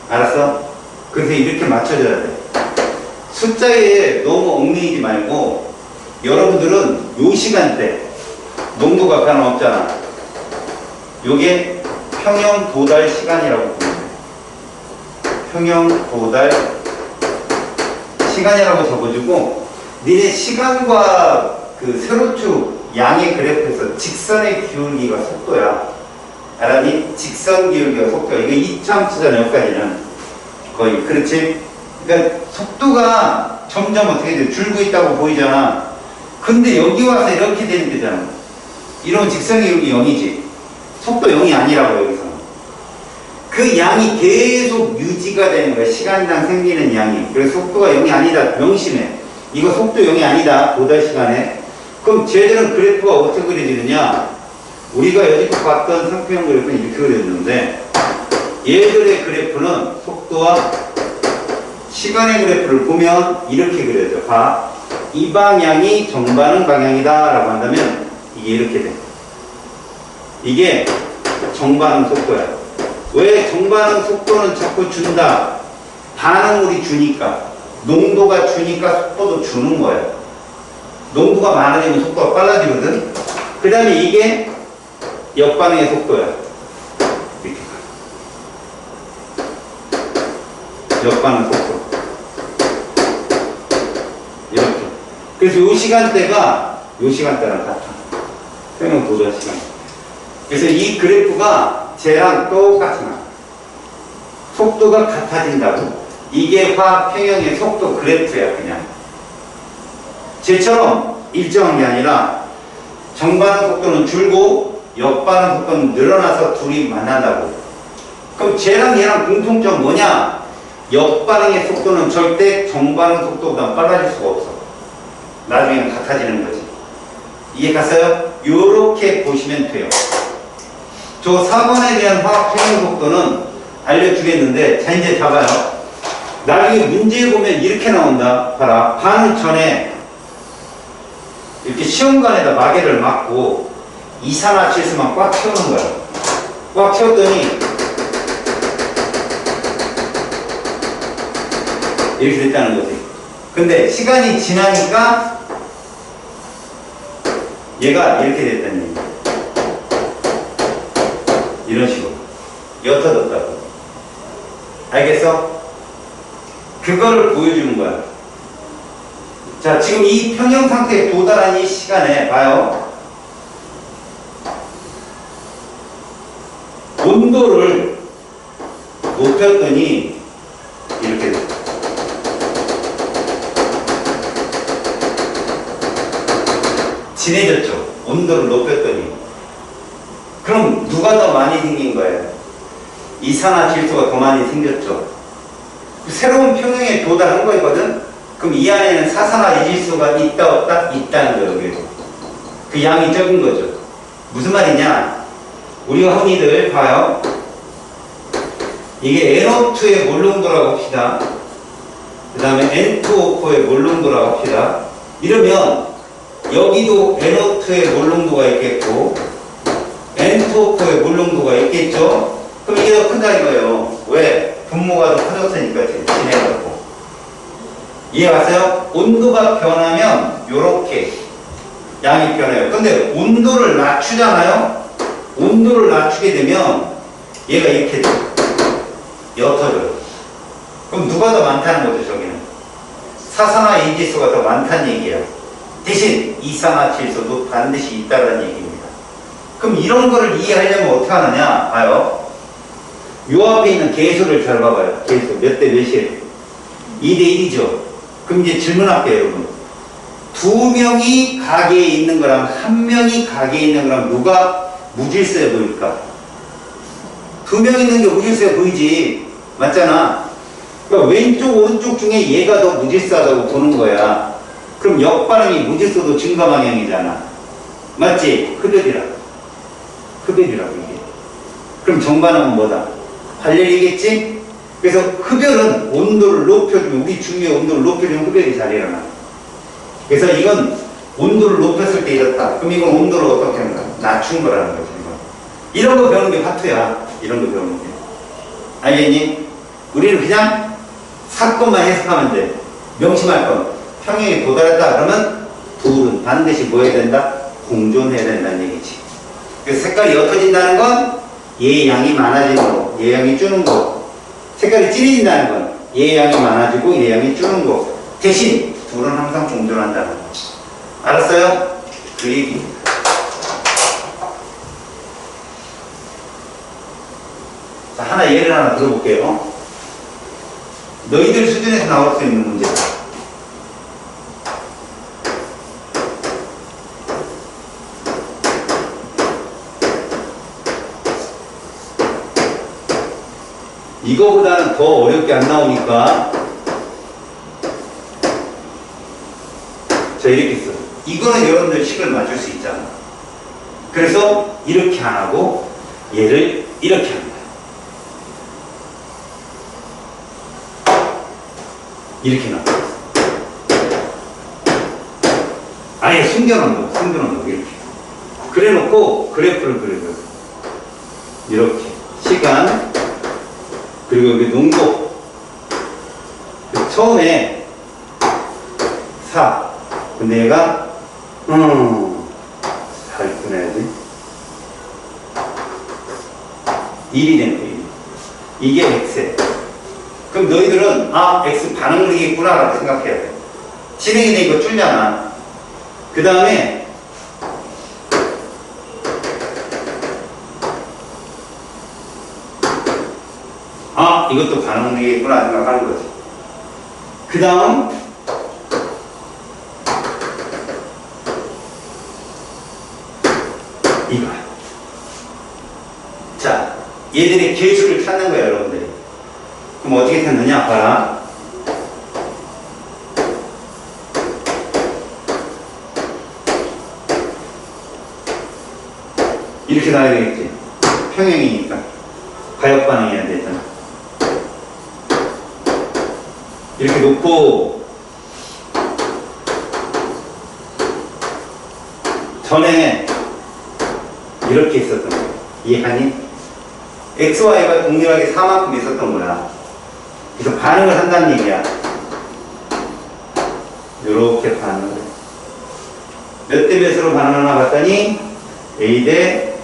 알았어? 그래서 이렇게 맞춰줘야 돼. 숫자에 너무 얽매이지 말고 여러분들은 요 시간대 농도가 변화 없잖아. 요게 평형 도달 시간이라고 보면 돼. 평형 도달 시간이라고 적어주고 니네 시간과 그 세로축 양의 그래프에서 직선의 기울기가 속도야. 알았니? 직선 기울기가 속도야. 이게 이차함수잖아. 여기까지는 거의. 그렇지? 그러니까 속도가 점점 어떻게 돼? 줄고 있다고 보이잖아. 근데 여기 와서 이렇게 되는 거잖아. 이러면 직선 기울기 0이지. 속도 0이 아니라고 여기서. 그 양이 계속 유지가 되는 거야. 시간당 생기는 양이. 그래서 속도가 0이 아니다. 명심해. 이거 속도 0이 아니다. 도달 시간에. 그럼 쟤들은 그래프가 어떻게 그려지느냐? 우리가 여지껏 봤던 상표형 그래프는 이렇게 그려지는데 얘들의 그래프는 속도와 시간의 그래프를 보면 이렇게 그려져. 봐. 이 방향이 정반응 방향이다 라고 한다면 이게 이렇게 돼. 이게 정반응 속도야. 왜 정반응 속도는 자꾸 준다? 반응물이 주니까. 농도가 주니까 속도도 주는 거야. 농도가 많아지면 속도가 빨라지거든. 그 다음에 이게 역반응의 속도야. 이렇게 가. 역반응 속도. 이렇게. 그래서 이 시간대가 이 시간대랑 같아. 평형 도달 시간. 그래서 이 그래프가 쟤랑 똑같이 나. 속도가 같아진다고. 이게 화평형의 속도 그래프야, 그냥. 쟤처럼 일정한 게 아니라 정반응 속도는 줄고 역반응 속도는 늘어나서 둘이 만난다고. 그럼 쟤랑 얘랑 공통점 뭐냐? 역반응의 속도는 절대 정반응 속도보다 빨라질 수가 없어. 나중에는 같아지는 거지. 이해 갔어요? 요렇게 보시면 돼요. 저 4번에 대한 화학평형 속도는 알려주겠는데, 자, 이제 잡아요. 나중에 문제 보면 이렇게 나온다. 봐라. 반응 전에 이렇게 시험관에다 마개를 막고 이산화질소만 꽉 채우는 거야. 꽉 채웠더니 이렇게 됐다는 거지. 근데 시간이 지나니까 얘가 이렇게 됐다는 얘기야. 이런 식으로 옅어졌다고. 알겠어? 그거를 보여주는 거야. 자, 지금 이 평형 상태에 도달한 이 시간에 봐요. 온도를 높였더니 이렇게 돼. 진해졌죠. 온도를 높였더니. 그럼 누가 더 많이 생긴 거예요? 이산화질소가 더 많이 생겼죠. 새로운 평형에 도달한 거거든. 그럼 이 안에는 사산화이질소가 있다 없다? 있다는 거예요. 여기도. 그 양이 적은 거죠. 무슨 말이냐? 우리가 흔히들 봐요. 이게 NO2의 몰농도라고 합시다. 그 다음에 N2O4의 몰농도라고 합시다. 이러면 여기도 NO2의 몰농도가 있겠고 N2O4의 몰농도가 있겠죠. 그럼 이게 더 큰다 이거야. 이해 갔어요? 온도가 변하면 요렇게 양이 변해요. 근데 온도를 낮추잖아요? 온도를 낮추게 되면 얘가 이렇게 돼요. 옅어져요. 그럼 누가 더 많다는 거죠, 저기는? 사산화이지수가 더 많다는 얘기예요. 대신 이산화질소도 반드시 있다는 얘기입니다. 그럼 이런 거를 이해하려면 어떻게 하느냐? 봐요. 요 앞에 있는 계수를 잘 봐봐요. 계수 몇 대 몇이에요? 2대 1이죠. 그럼 이제 질문할게요, 여러분. 두 명이 가게에 있는 거랑 한 명이 가게에 있는 거랑 누가 무질서해 보일까? 두 명 있는 게 무질서해 보이지. 맞잖아. 그러니까 왼쪽 오른쪽 중에 얘가 더 무질서하다고 보는 거야. 그럼 역반응이 무질서도 증가 방향이잖아. 맞지? 흡열이라고. 흡열이라고 이게. 그럼 정반응은 뭐다? 발열이겠지? 그래서 흡열은 온도를 높여주면, 우리 중의 온도를 높여주면 흡열이 잘 일어나. 그래서 이건 온도를 높였을 때 이렇다. 그럼 이건 온도를 어떻게 하는 거야? 낮춘 거라는 거지. 이런 거 배우는 게 화투야. 이런 거 배우는 게. 알겠니? 우리는 그냥 사건만 해석하면 돼. 명심할 건. 평형에 도달했다 그러면 둘은 반드시 뭐 해야 된다? 공존해야 된다는 얘기지. 그래서 색깔이 옅어진다는 건 얘의 양이 많아지는 거, 얘의 양이 주는 거. 색깔이 진해진다는 건 얘의 양이 많아지고 얘의 양이 주는 거. 대신 둘은 항상 공존한다는 거. 알았어요? 그 얘기입니다. 자, 하나 예를 하나 들어볼게요. 너희들 수준에서 나올 수 있는 문제다. 이거보다는 더 어렵게 안 나오니까 자, 이렇게 써. 이거는 여러분들 식을 맞출 수 있잖아. 그래서 이렇게 안 하고 얘를 이렇게 합니다. 이렇게 나와. 아예 숨겨놓은 거, 이렇게. 그래 놓고 그래프를 그려줘요. 이렇게. 시간, 그리고 여기 농도. 처음에 4. 근데 얘가, 잘 끊어야지. 1이 된 거예요. 이게 X에. 그럼 너희들은 X 반응을 이겠구나 라고 생각해야 돼. 진행이 되니까 줄잖아. 그 다음에 이것도 반응을 이겠구나 생각하는 거지. 그 다음 이거. 자, 얘들의 계수를 찾는 거야, 여러분들이. 그럼 어떻게 찾느냐? 봐라. 이렇게 나와야 되겠지. 평행이니까. 가역 반응해야 되잖아. 이렇게 놓고, 전에 이렇게 있었던 거야. 이해하니? X와 Y가 동일하게 4만큼 있었던 거야. 그래서 반응을 한다는 얘기야. 이렇게 반응을 해. 몇 대 몇으로 반응하나 봤더니 A 대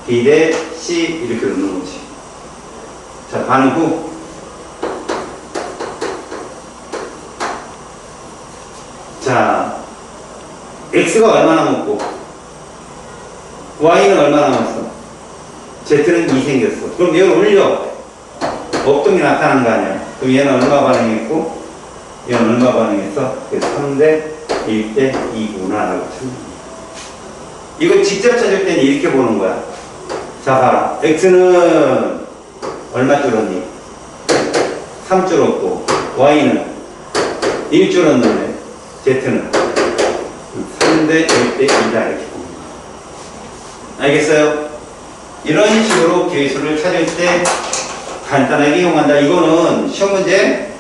B 대 C 이렇게 넣는 거지. 자, 반응 후. 자, X가 얼마나 먹고 Y는 얼마나 남았어? Z는 2 생겼어. 그럼 얘를 올려. 업동이 나타나는 거 아니야. 그럼 얘는 얼마 반응했고 얘는 얼마 반응했어? 그래서 3대 1대 2구나 라고 칩니다. 이거 직접 찾을 때는 이렇게 보는 거야. 자, 봐라. X는 얼마 줄었니? 3 줄었고 Y는 1 줄었는데 Z는 3대 1대 2다 이렇게 봅니다. 알겠어요? 이런 식으로 계수를 찾을 때 간단하게 이용한다. 이거는 시험 문제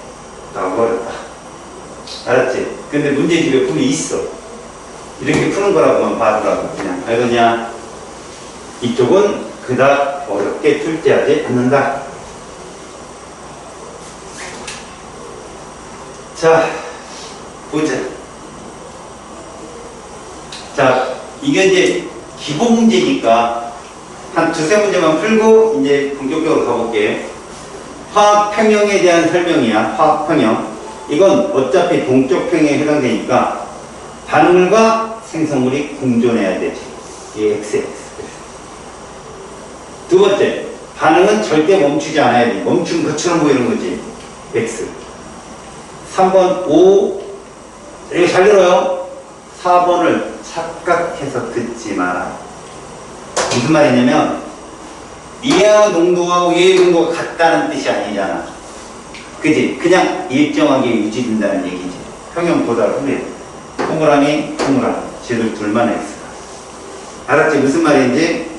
나와버렸다. 알았지? 근데 문제집에 분이 있어. 이렇게 푸는 거라고만 봐두라고. 그냥 알겠냐? 이쪽은 그닥 어렵게 출제하지 않는다. 자, 보자. 자, 이게 이제 기본 문제니까 한 두세 문제만 풀고 이제 본격적으로 가볼게. 화학 평형에 대한 설명이야. 화학 평형. 이건 어차피 동적 평형에 해당되니까 반응물과 생성물이 공존해야 되지. 이게 XX. 두 번째, 반응은 절대 멈추지 않아야 돼. 멈춘 것처럼 보이는 거지. X. 3번 O. 이거 잘 들어요. 4번을 착각해서 듣지 마라. 무슨 말이냐면 얘의 농도와 얘의 농도가 같다는 뜻이 아니잖아. 그지? 그냥 일정하게 유지된다는 얘기지. 평형 도달 후에 동그라미, 동그라미. 쟤들 둘만 X다. 알았지? 무슨 말인지?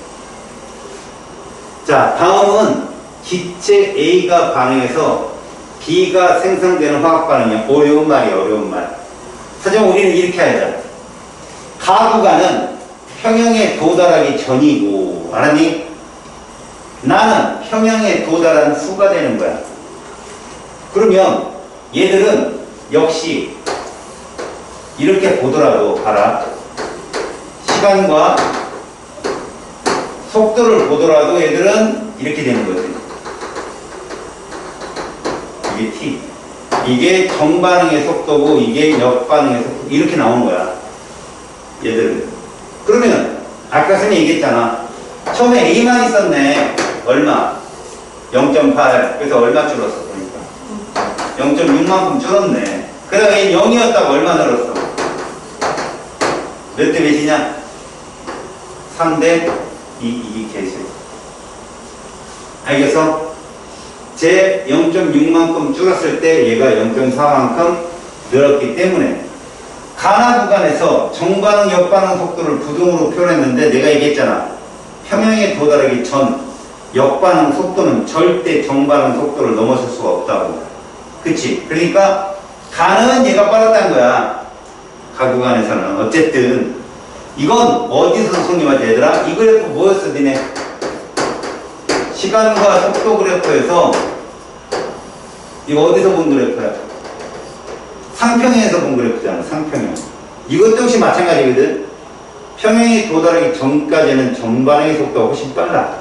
자, 다음은 기체 A가 반응해서 B가 생성되는 화학 반응이야. 어려운 말이야, 어려운 말. 하지만 우리는 이렇게 하자. 가구간은 평형에 도달하기 전이고, 알았니? 나는 평형에 도달한 후가 되는 거야. 그러면 얘들은 역시 이렇게 보더라도, 봐라. 시간과 속도를 보더라도 얘들은 이렇게 되는 거지. 이게 T. 이게 정반응의 속도고 이게 역반응의 속도. 이렇게 나오는 거야. 얘들은. 그러면 아까 선생님 얘기했잖아. 처음에 A만 있었네. 얼마? 0.8. 그래서 얼마 줄었어? 그러니까 0.6만큼 줄었네. 그 다음에 0이었다가 얼마 늘었어? 몇 대 몇이냐? 3대 2. 이게 계속. 알겠어? 제 0.6만큼 줄었을 때 얘가 0.4만큼 늘었기 때문에 가나 구간에서 정반응, 역반응 속도를 부등으로 표현했는데 내가 얘기했잖아. 평형에 도달하기 전 역반응 속도는 절대 정반응 속도를 넘어설 수가 없다고. 그치? 그러니까 가는 얘가 빨랐다는 거야. 가 구간에서는. 어쨌든 이건 어디서 손님한테 얘들아? 이 그래프 뭐였어 니네? 시간과 속도 그래프에서 이거 어디서 본 그래프야? 상평형에서 본 그래프잖아. 상평형. 이것도 역시 마찬가지거든. 평형에 도달하기 전까지는 정반응의 속도가 훨씬 빨라.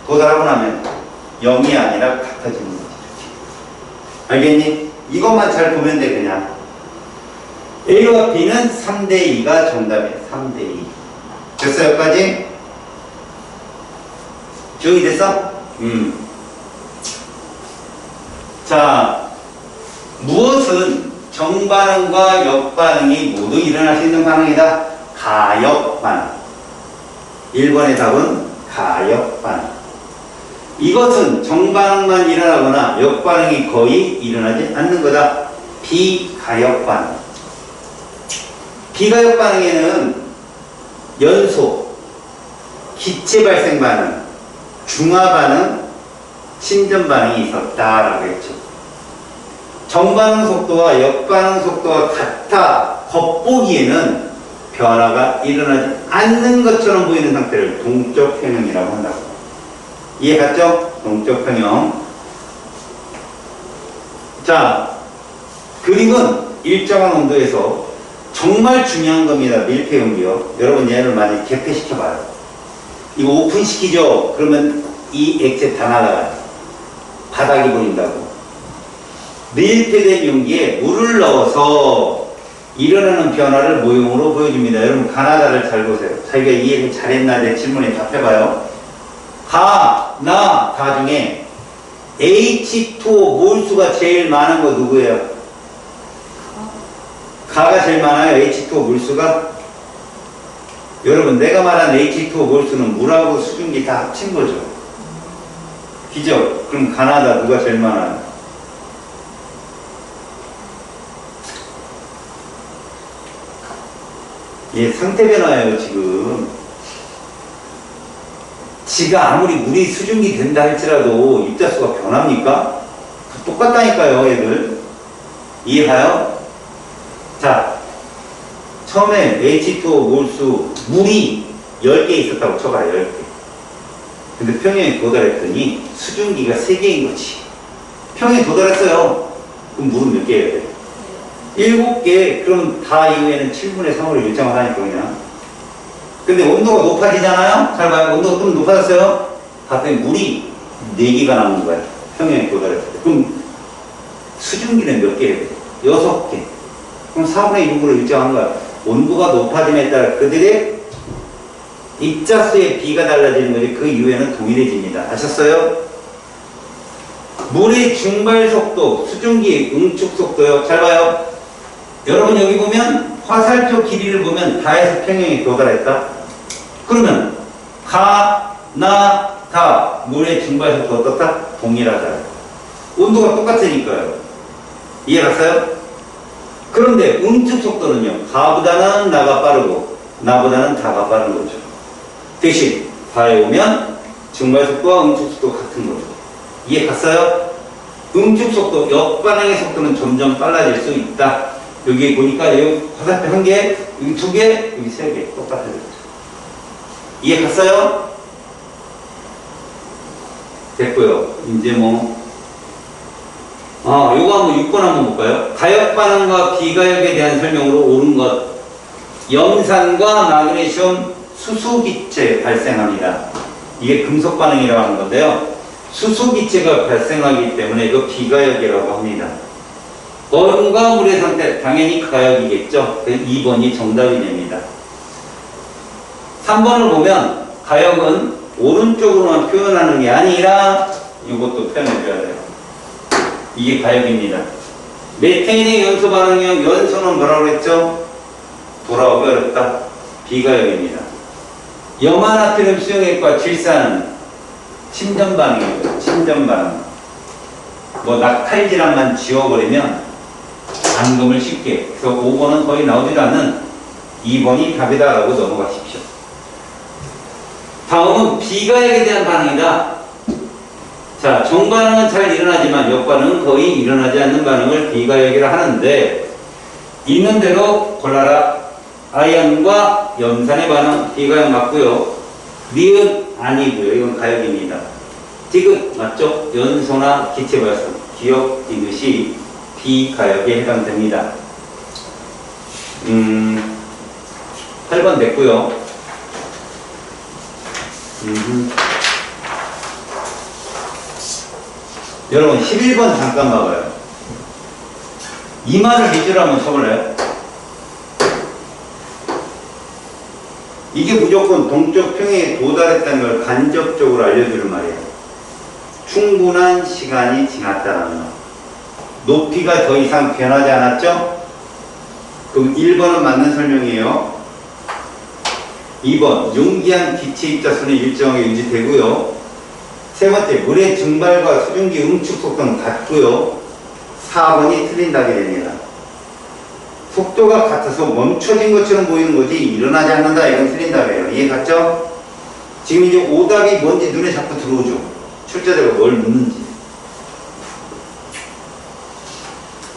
도달하고 나면 0이 아니라 같아지는 거지. 알겠니? 이것만 잘 보면 돼 그냥. A와 B는 3대 2가 정답이야. 3대 2. 됐어 여기까지? 기억이 됐어? 자, 무엇은 정반응과 역반응이 모두 일어날 수 있는 반응이다? 가역반응. 1번의 답은 가역반응. 이것은 정반응만 일어나거나 역반응이 거의 일어나지 않는 거다. 비가역반응. 비가역반응에는 연소, 기체 발생 반응, 중화 반응, 신전 반응이 있었다라고 했죠. 정반응 속도와 역반응 속도가 같아 겉보기에는 변화가 일어나지 않는 것처럼 보이는 상태를 동적 평형이라고 한다고. 이해 갔죠? 동적 평형. 자, 그림은 일정한 온도에서 정말 중요한 겁니다. 밀폐 용기요. 여러분 얘를 많이 개폐시켜봐요. 이거 오픈시키죠? 그러면 이 액체 다 날아가요. 바닥이 보인다고. 밀폐된 용기에 물을 넣어서 일어나는 변화를 모형으로 보여줍니다. 여러분 가나다를 잘 보세요. 자기가 이해를 잘했나 내 질문에 답해봐요. 다 중에 H2O 몰수가 제일 많은 거 누구예요? 가가 제일 많아요. H2O 몰수가. 여러분 내가 말한 H2O 몰수는 물하고 수증기 다 합친 거죠. 기죠? 그럼 가나다 누가 제일 많아요? 얘 상태 변화예요 지금. 지가 아무리 물이 수증기 된다 할지라도 입자수가 변합니까? 똑같다니까요 얘들. 이해가요? 자, 처음에 H2O 몰수 물이 10개 있었다고 쳐봐요. 10개. 근데 평형에 도달했더니 수증기가 3개인 거지. 평형에 도달했어요. 그럼 물은 몇 개여야 돼? 7개, 그럼 다 이후에는 7분의 3으로 일정을 하니까 그냥. 근데 온도가 높아지잖아요? 잘 봐요. 온도가 좀 높아졌어요? 봤더니 물이 4개가 남은 거야. 평형에 도달했을 때. 그럼 수증기는 몇 개예요? 6개. 그럼 4분의 6으로 일정한 거야. 온도가 높아짐에 따라 그들의 입자수의 비가 달라지는 거지 그 이후에는 동일해집니다. 아셨어요? 물의 증발 속도, 수증기의 응축 속도요. 잘 봐요. 여러분 여기 보면 화살표 길이를 보면 다에서 평형에 도달했다. 그러면 가, 나, 다 물의 증발 속도 어떻다? 동일하다. 온도가 똑같으니까요. 이해 갔어요? 그런데 응축 속도는요. 가보다는 나가 빠르고 나보다는 다가 빠른 거죠. 대신 다에 오면 증발 속도와 응축 속도가 같은 거죠. 이해 갔어요? 응축 속도, 역반응의 속도는 점점 빨라질 수 있다. 여기 보니까 여기 화살표 1개, 여기 2개, 여기 3개 똑같아요. 이해 갔어요? 됐고요. 이제 뭐 요거 한번 6번 한번 볼까요? 가역반응과 비가역에 대한 설명으로 옳은 것. 염산과 마그네슘 수소기체 발생합니다. 이게 금속 반응이라고 하는 건데요. 수소기체가 발생하기 때문에 이거 비가역이라고 합니다. 얼음과 물의 상태, 당연히 가역이겠죠. 2번이 정답이 됩니다. 3번을 보면 가역은 오른쪽으로만 표현하는 게 아니라 이것도 표현해줘야 돼요. 이게 가역입니다. 메테인의 연소 반응형, 연소는 뭐라고 했죠? 돌아오기 어렵다. 비가역입니다. 염화나트륨 수용액과 질산은 침전 반응이에요. 침전 반응. 뭐 낙탈질환만 지워버리면 잠금을 쉽게. 그래서 5번은 거의 나오지도 않는 2번이 답이다라고 넘어가십시오. 다음은 비가역에 대한 반응이다. 자, 정반응은 잘 일어나지만 역반응은 거의 일어나지 않는 반응을 비가역이라 하는데 있는 대로 골라라. 아연과 염산의 반응 비가역 맞고요. 니은 아니고요. 이건 가역입니다. 디귿 맞죠? 연소나 기체 발생, 기역, 디귿이 비가역에 해당됩니다. 8번 됐고요. 여러분 11번 잠깐 봐봐요. 이 말을 밑으로 한번 쳐볼래요? 이게 무조건 동쪽 평행에 도달했다는 걸 간접적으로 알려주는 말이에요. 충분한 시간이 지났다는 거. 높이가 더 이상 변하지 않았죠? 그럼 1번은 맞는 설명이에요. 2번, 용기한 기체 입자수는 일정하게 유지되고요. 세 번째, 물의 증발과 수증기 응축 속도는 같고요. 4번이 틀린 답이 됩니다. 속도가 같아서 멈춰진 것처럼 보이는 거지 일어나지 않는다. 이건 틀린 답이에요. 이해 갔죠? 지금 이제 오답이 뭔지 눈에 자꾸 들어오죠. 출제자가 뭘 묻는지.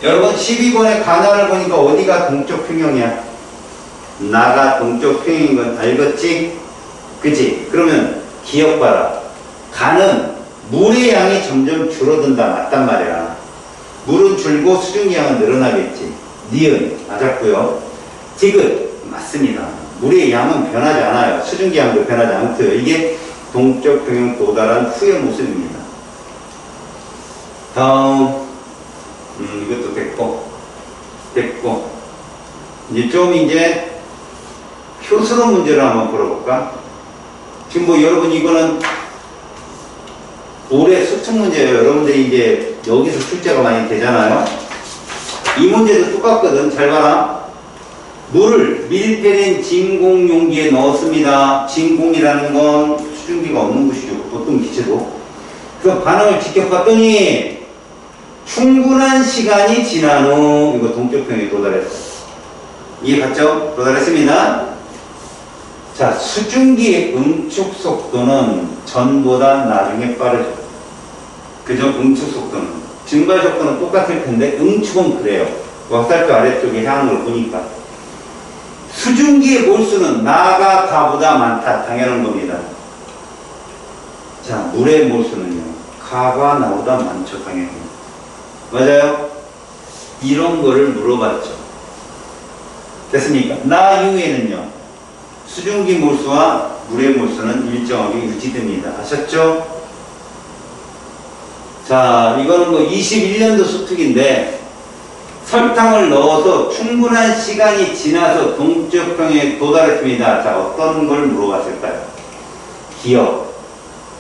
여러분 12번의 관할을 보니까 어디가 동쪽 평형이야? 나가 동쪽 평형인 건 알겠지? 그치? 그러면 기억 봐라. 가는 물의 양이 점점 줄어든다. 맞단 말이야. 물은 줄고 수증기 양은 늘어나겠지. 니은 맞았고요. 디귿 맞습니다. 물의 양은 변하지 않아요. 수증기 양도 변하지 않고요. 이게 동쪽 평형 도달한 후의 모습입니다. 다음 이것도 됐고 이제 좀 이제 효수론 문제를 한번 풀어볼까? 지금 뭐 여러분 이거는 올해 수특 문제예요. 여러분들이 이제 여기서 출제가 많이 되잖아요. 이 문제도 똑같거든. 잘 봐라. 물을 밀폐된 진공 용기에 넣었습니다. 진공이라는 건 수증기가 없는 곳이죠. 보통 기체도. 그래서 반응을 지켜봤더니 충분한 시간이 지난 후 이거 동쪽평에 도달했어요. 이해 갔죠? 도달했습니다. 자, 수증기의 응축 속도는 전보다 나중에 빠르죠. 그죠? 응축 속도는. 증발 속도는 똑같을 텐데 응축은 그래요. 화살표 아래쪽에 향하는 걸 보니까. 수증기의 몰수는 나가 가보다 많다. 당연한 겁니다. 자, 물의 몰수는요. 가가 나보다 많죠. 당연히. 맞아요? 이런 거를 물어봤죠. 됐습니까? 나 이후에는요, 수증기 몰수와 물의 몰수는 일정하게 유지됩니다. 아셨죠? 자, 이거는 뭐 21년도 수특인데, 설탕을 넣어서 충분한 시간이 지나서 동적 평형에 도달했습니다. 자, 어떤 걸 물어봤을까요? 기억.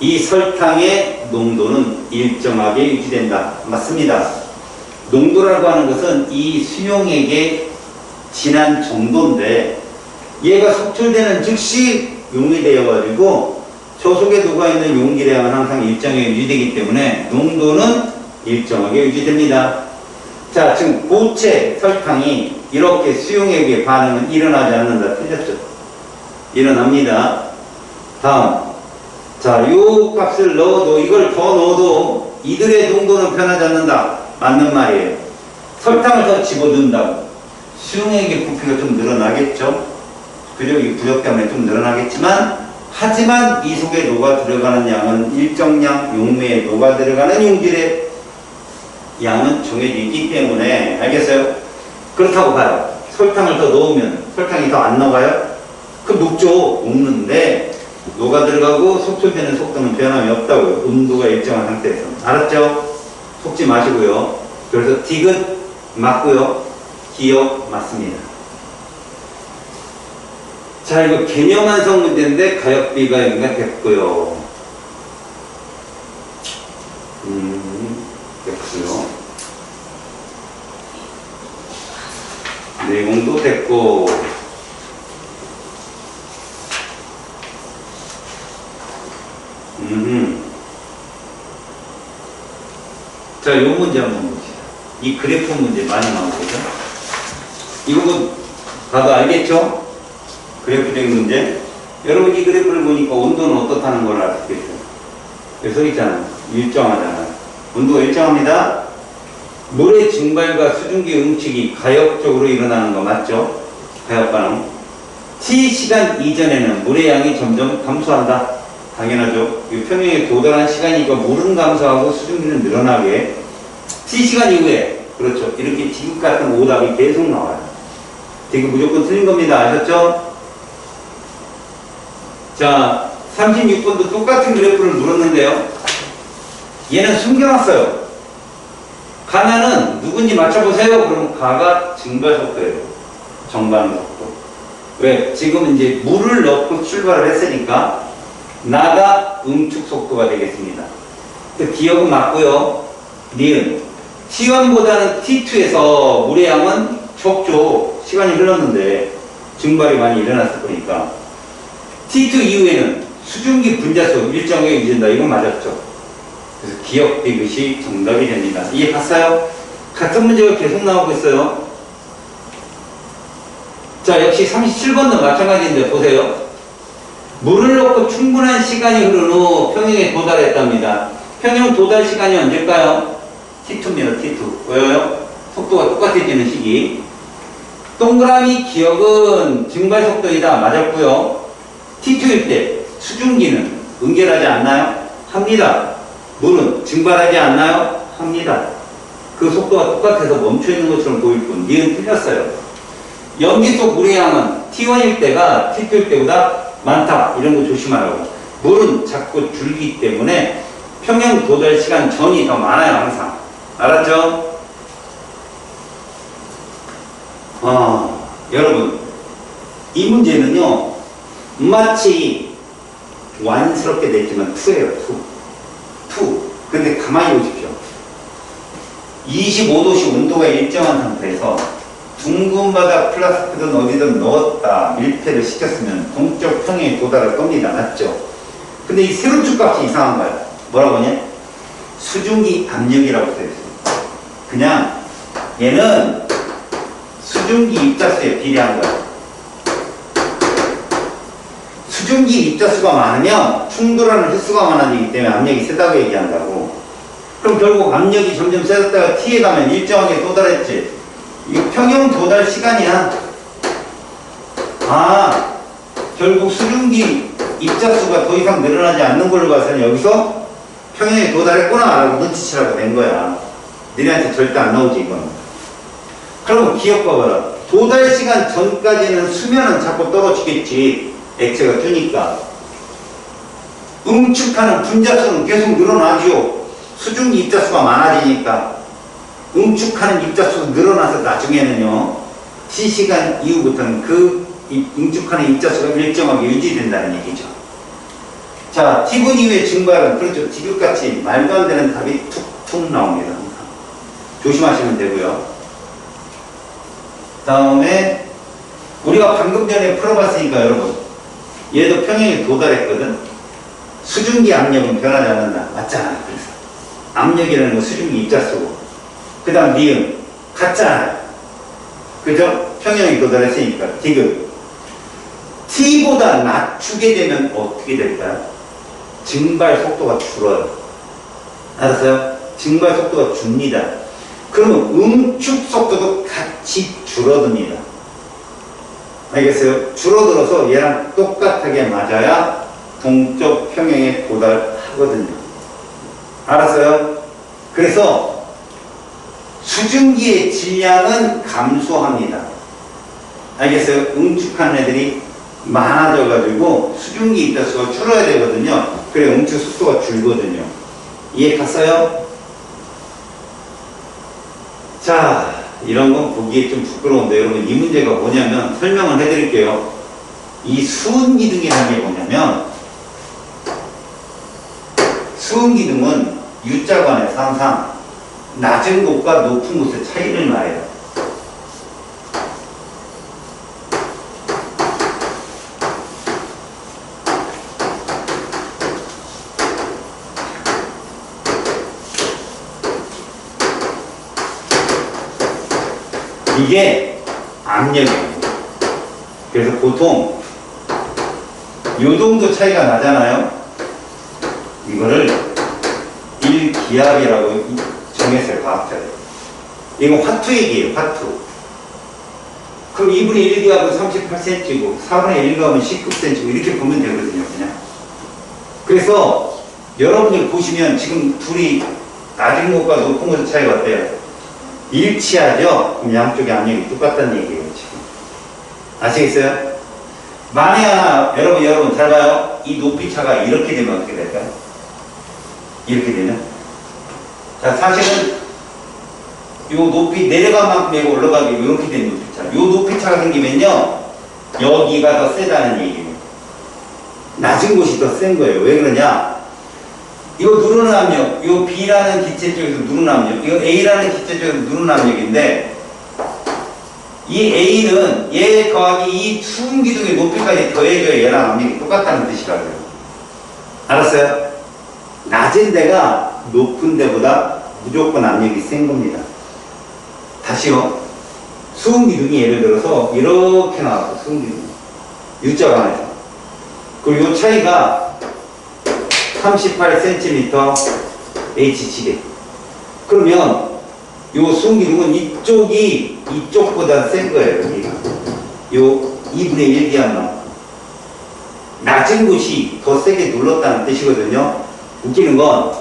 이 설탕의 농도는 일정하게 유지된다. 맞습니다. 농도라고 하는 것은 이 수용액에 지난 정도인데, 얘가 속출되는 즉시 용이되어 가지고 저 속에 녹아있는 용기량은 항상 일정하게 유지되기 때문에 농도는 일정하게 유지됩니다. 자, 지금 고체 설탕이 이렇게 수용액에 반응은 일어나지 않는다. 틀렸죠? 일어납니다. 다음. 자, 요 값을 넣어도, 이걸 더 넣어도 이들의 농도는 변하지 않는다. 맞는 말이에요. 설탕을 더 집어넣는다고 수용액의 부피가 좀 늘어나겠죠? 그죠? 이 부적 때문에 좀 늘어나겠지만, 하지만 이 속에 녹아 들어가는 양은 일정량, 용매에 녹아 들어가는 용질의 양은 정해져 있기 때문에, 알겠어요? 그렇다고 봐요. 설탕을 더 넣으면 설탕이 더 안 녹아요? 그럼 녹죠. 녹는데 녹아 들어가고 속출되는 속도는 변함이 없다고요. 온도가 일정한 상태에서. 알았죠? 속지 마시고요. 그래서 디귿 맞고요. 기억 맞습니다. 자, 이거 개념 완성 문제인데 가역비가 여기가 됐고요. 됐고요. 내공도 됐고. 자, 요 문제 한번 봅시다. 이 그래프 문제 많이 나오거든요. 이거 뭐 봐도 알겠죠? 그래프적인 문제. 여러분 이 그래프를 보니까 온도는 어떻다는 걸 알 수 있어요. 여기 써 있잖아요. 일정하잖아요. 온도가 일정합니다. 물의 증발과 수증기 응축이 가역적으로 일어나는 거 맞죠? 가역 반응. T시간 이전에는 물의 양이 점점 감소한다. 당연하죠. 이 평형에 도달한 시간이니까 물은 감소하고 수증기는 늘어나게. T시간 이후에, 그렇죠. 이렇게 디귿 같은 오답이 계속 나와요. 디귿 무조건 틀린 겁니다. 아셨죠? 자, 36번도 똑같은 그래프를 물었는데요. 얘는 숨겨놨어요. 가나는 누군지 맞춰보세요. 그럼 가가 증발 속도예요. 정반응 속도. 왜? 지금 이제 물을 넣고 출발을 했으니까 나가 응축 속도가 되겠습니다. 기억은 맞고요. 니은. T1보다는 T2에서 물의 양은 적죠. 시간이 흘렀는데 증발이 많이 일어났을 거니까. T2 이후에는 수증기 분자수 일정하게 유지된다. 이건 맞았죠. 그래서 기억 디귿이 정답이 됩니다. 이해 갔어요? 같은 문제가 계속 나오고 있어요. 자, 역시 37번도 마찬가지인데 보세요. 물을 넣고 충분한 시간이 흐른 후 평형에 도달했답니다. 평형 도달 시간이 언제일까요? T2입니다. T2. 보여요? 속도가 똑같아지는 시기. 동그라미 기억은 증발 속도이다. 맞았고요. T2일 때 수증기는 응결하지 않나요? 합니다. 물은 증발하지 않나요? 합니다. 그 속도가 똑같아서 멈춰있는 것처럼 보일 뿐. 니은 틀렸어요. 연기 속 물의 양은 T1일 때가 T2일 때보다 많다. 이런 거 조심하라고. 물은 자꾸 줄기 때문에 평형 도달 시간 전이 더 많아요. 항상. 알았죠? 여러분 이 문제는요 마치 완스럽게 냈지만 2예요. 2. 근데 가만히 보십시오. 25도씨 온도가 일정한 상태에서 둥근 바닥 플라스틱은 어디든 넣었다 밀폐를 시켰으면 동적 평형에 도달할 겁니다. 맞죠? 근데 이 세로축 값이 이상한 거야. 뭐라고 하냐? 수증기 압력이라고 써있어요. 그냥 얘는 수증기 입자수에 비례한 거야. 수증기 입자수가 많으면 충돌하는 횟수가 많아지기 때문에 압력이 세다고 얘기한다고. 그럼 결국 압력이 점점 세졌다가 T에 가면 일정하게 도달했지. 이거 평형 도달 시간이야. 결국 수증기 입자수가 더 이상 늘어나지 않는 걸로 봐서는 여기서 평형에 도달했구나 라고 눈치채라고 된 거야. 니네한테 절대 안 나오지 이건. 그러면 기억해봐라. 도달 시간 전까지는 수면은 자꾸 떨어지겠지. 액체가 뜨니까. 응축하는 분자수는 계속 늘어나죠. 수증기 입자수가 많아지니까. 응축하는 입자수가 늘어나서 나중에는요, T시간 이후부터는 그 응축하는 입자수가 일정하게 유지된다는 얘기죠. 자, T분 이후의 증발은, 그렇죠. 지금같이 말도 안 되는 답이 툭툭 나옵니다. 항상. 조심하시면 되고요. 다음에, 우리가 방금 전에 풀어봤으니까 여러분, 얘도 평형에 도달했거든? 수증기 압력은 변하지 않는다. 맞잖아. 그래서. 압력이라는 건 수증기 입자수고. 그 다음 니은. 같잖아. 그죠? 평형에 도달했으니까. 디귿. T보다 낮추게 되면 어떻게 될까요? 증발 속도가 줄어요. 알았어요? 증발 속도가 줍니다. 그러면 응축 속도도 같이 줄어듭니다. 알겠어요? 줄어들어서 얘랑 똑같하게 맞아야 동적 평형에 도달하거든요. 알았어요? 그래서 수증기의 질량은 감소합니다. 알겠어요? 응축하는 애들이 많아져가지고 수증기 입자수가 줄어야 되거든요. 그래 응축 속도가 줄거든요. 이해 갔어요? 자, 이런 건 보기에 좀 부끄러운데 여러분 이 문제가 뭐냐면 설명을 해드릴게요. 이 수은기둥이라는 게 뭐냐면 수은기둥은 U자관에서 항상 낮은 곳과 높은 곳의 차이를 말해요. 이게 압력이에요. 그래서 보통 요 정도 차이가 나잖아요. 이거를 1기압이라고 정했어요, 과학자들. 이건 화투 얘기예요, 화투. 그럼 2분의 1기압은 38cm고 4분의 1기압은 19cm고 이렇게 보면 되거든요, 그냥. 그래서 여러분들 보시면 지금 둘이 낮은 곳과 높은 곳의 차이가 어때요? 일치하죠? 그럼 양쪽의 압력이 똑같다는 얘기예요, 지금. 아시겠어요? 만에 하나, 여러분 잘 봐요. 이 높이 차가 이렇게 되면 어떻게 될까요? 이렇게 되면? 자, 사실은 요 높이 내려간 만큼 올라가기 이렇게 된 높이 차. 요 높이 차가 생기면요, 여기가 더 세다는 얘기예요. 낮은 곳이 더 센 거예요. 왜 그러냐? 이거 누르는 압력, 이거 B라는 기체 쪽에서 누르는 압력, 이거 A라는 기체 쪽에서 누르는 압력인데, 이 A는 얘 더하기 이 수은기둥의 높이까지 더해줘야 얘랑 압력이 똑같다는 뜻이라고요. 알았어요? 낮은 데가 높은 데보다 무조건 압력이 센 겁니다. 다시요. 수은기둥이 예를 들어서 이렇게 나왔어, 수은기둥. U자관에서. 그리고 이 차이가 38cm H치게. 그러면 요 수은기둥은 이쪽이 이쪽보다 센 거예요, 여기가. 요 2분의 1기압만. 낮은 곳이 더 세게 눌렀다는 뜻이거든요. 웃기는 건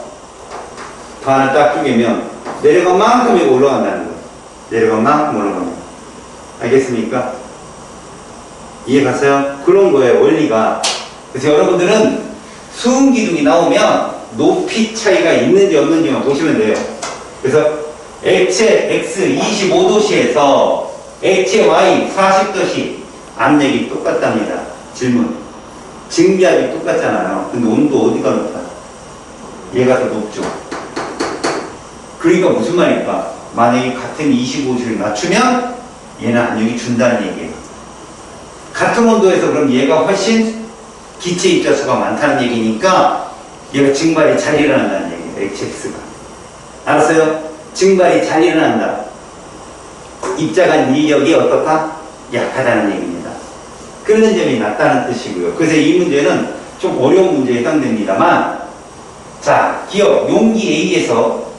더 하나 딱 쪼개면 내려간 만큼 올라간다는 거예요. 내려간 만큼 올라가는 거예요. 알겠습니까? 이해 갔어요? 그런 거예요, 원리가. 그래서 여러분들은 수은기둥이 나오면 높이 차이가 있는지 없는지만 보시면 돼요. 그래서 액체 X 25도씨에서 액체 Y 40도씨 압력이 똑같답니다. 질문. 증기압이 똑같잖아요. 근데 온도 어디가 높아? 얘가 더 높죠. 그러니까 무슨 말일까? 만약에 같은 25도씨를 낮추면 얘는 압력이 준다는 얘기예요. 같은 온도에서 그럼 얘가 훨씬 기체 입자수가 많다는 얘기니까 얘가 증발이 잘 일어난다는 얘기예요. HX가. 알았어요? 증발이 잘 일어난다. 입자간 인력이 어떻다? 약하다는 얘기입니다. 끓는 점이 낮다는 뜻이고요. 그래서 이 문제는 좀 어려운 문제에 해당됩니다만, 자, 기억, 용기 A에서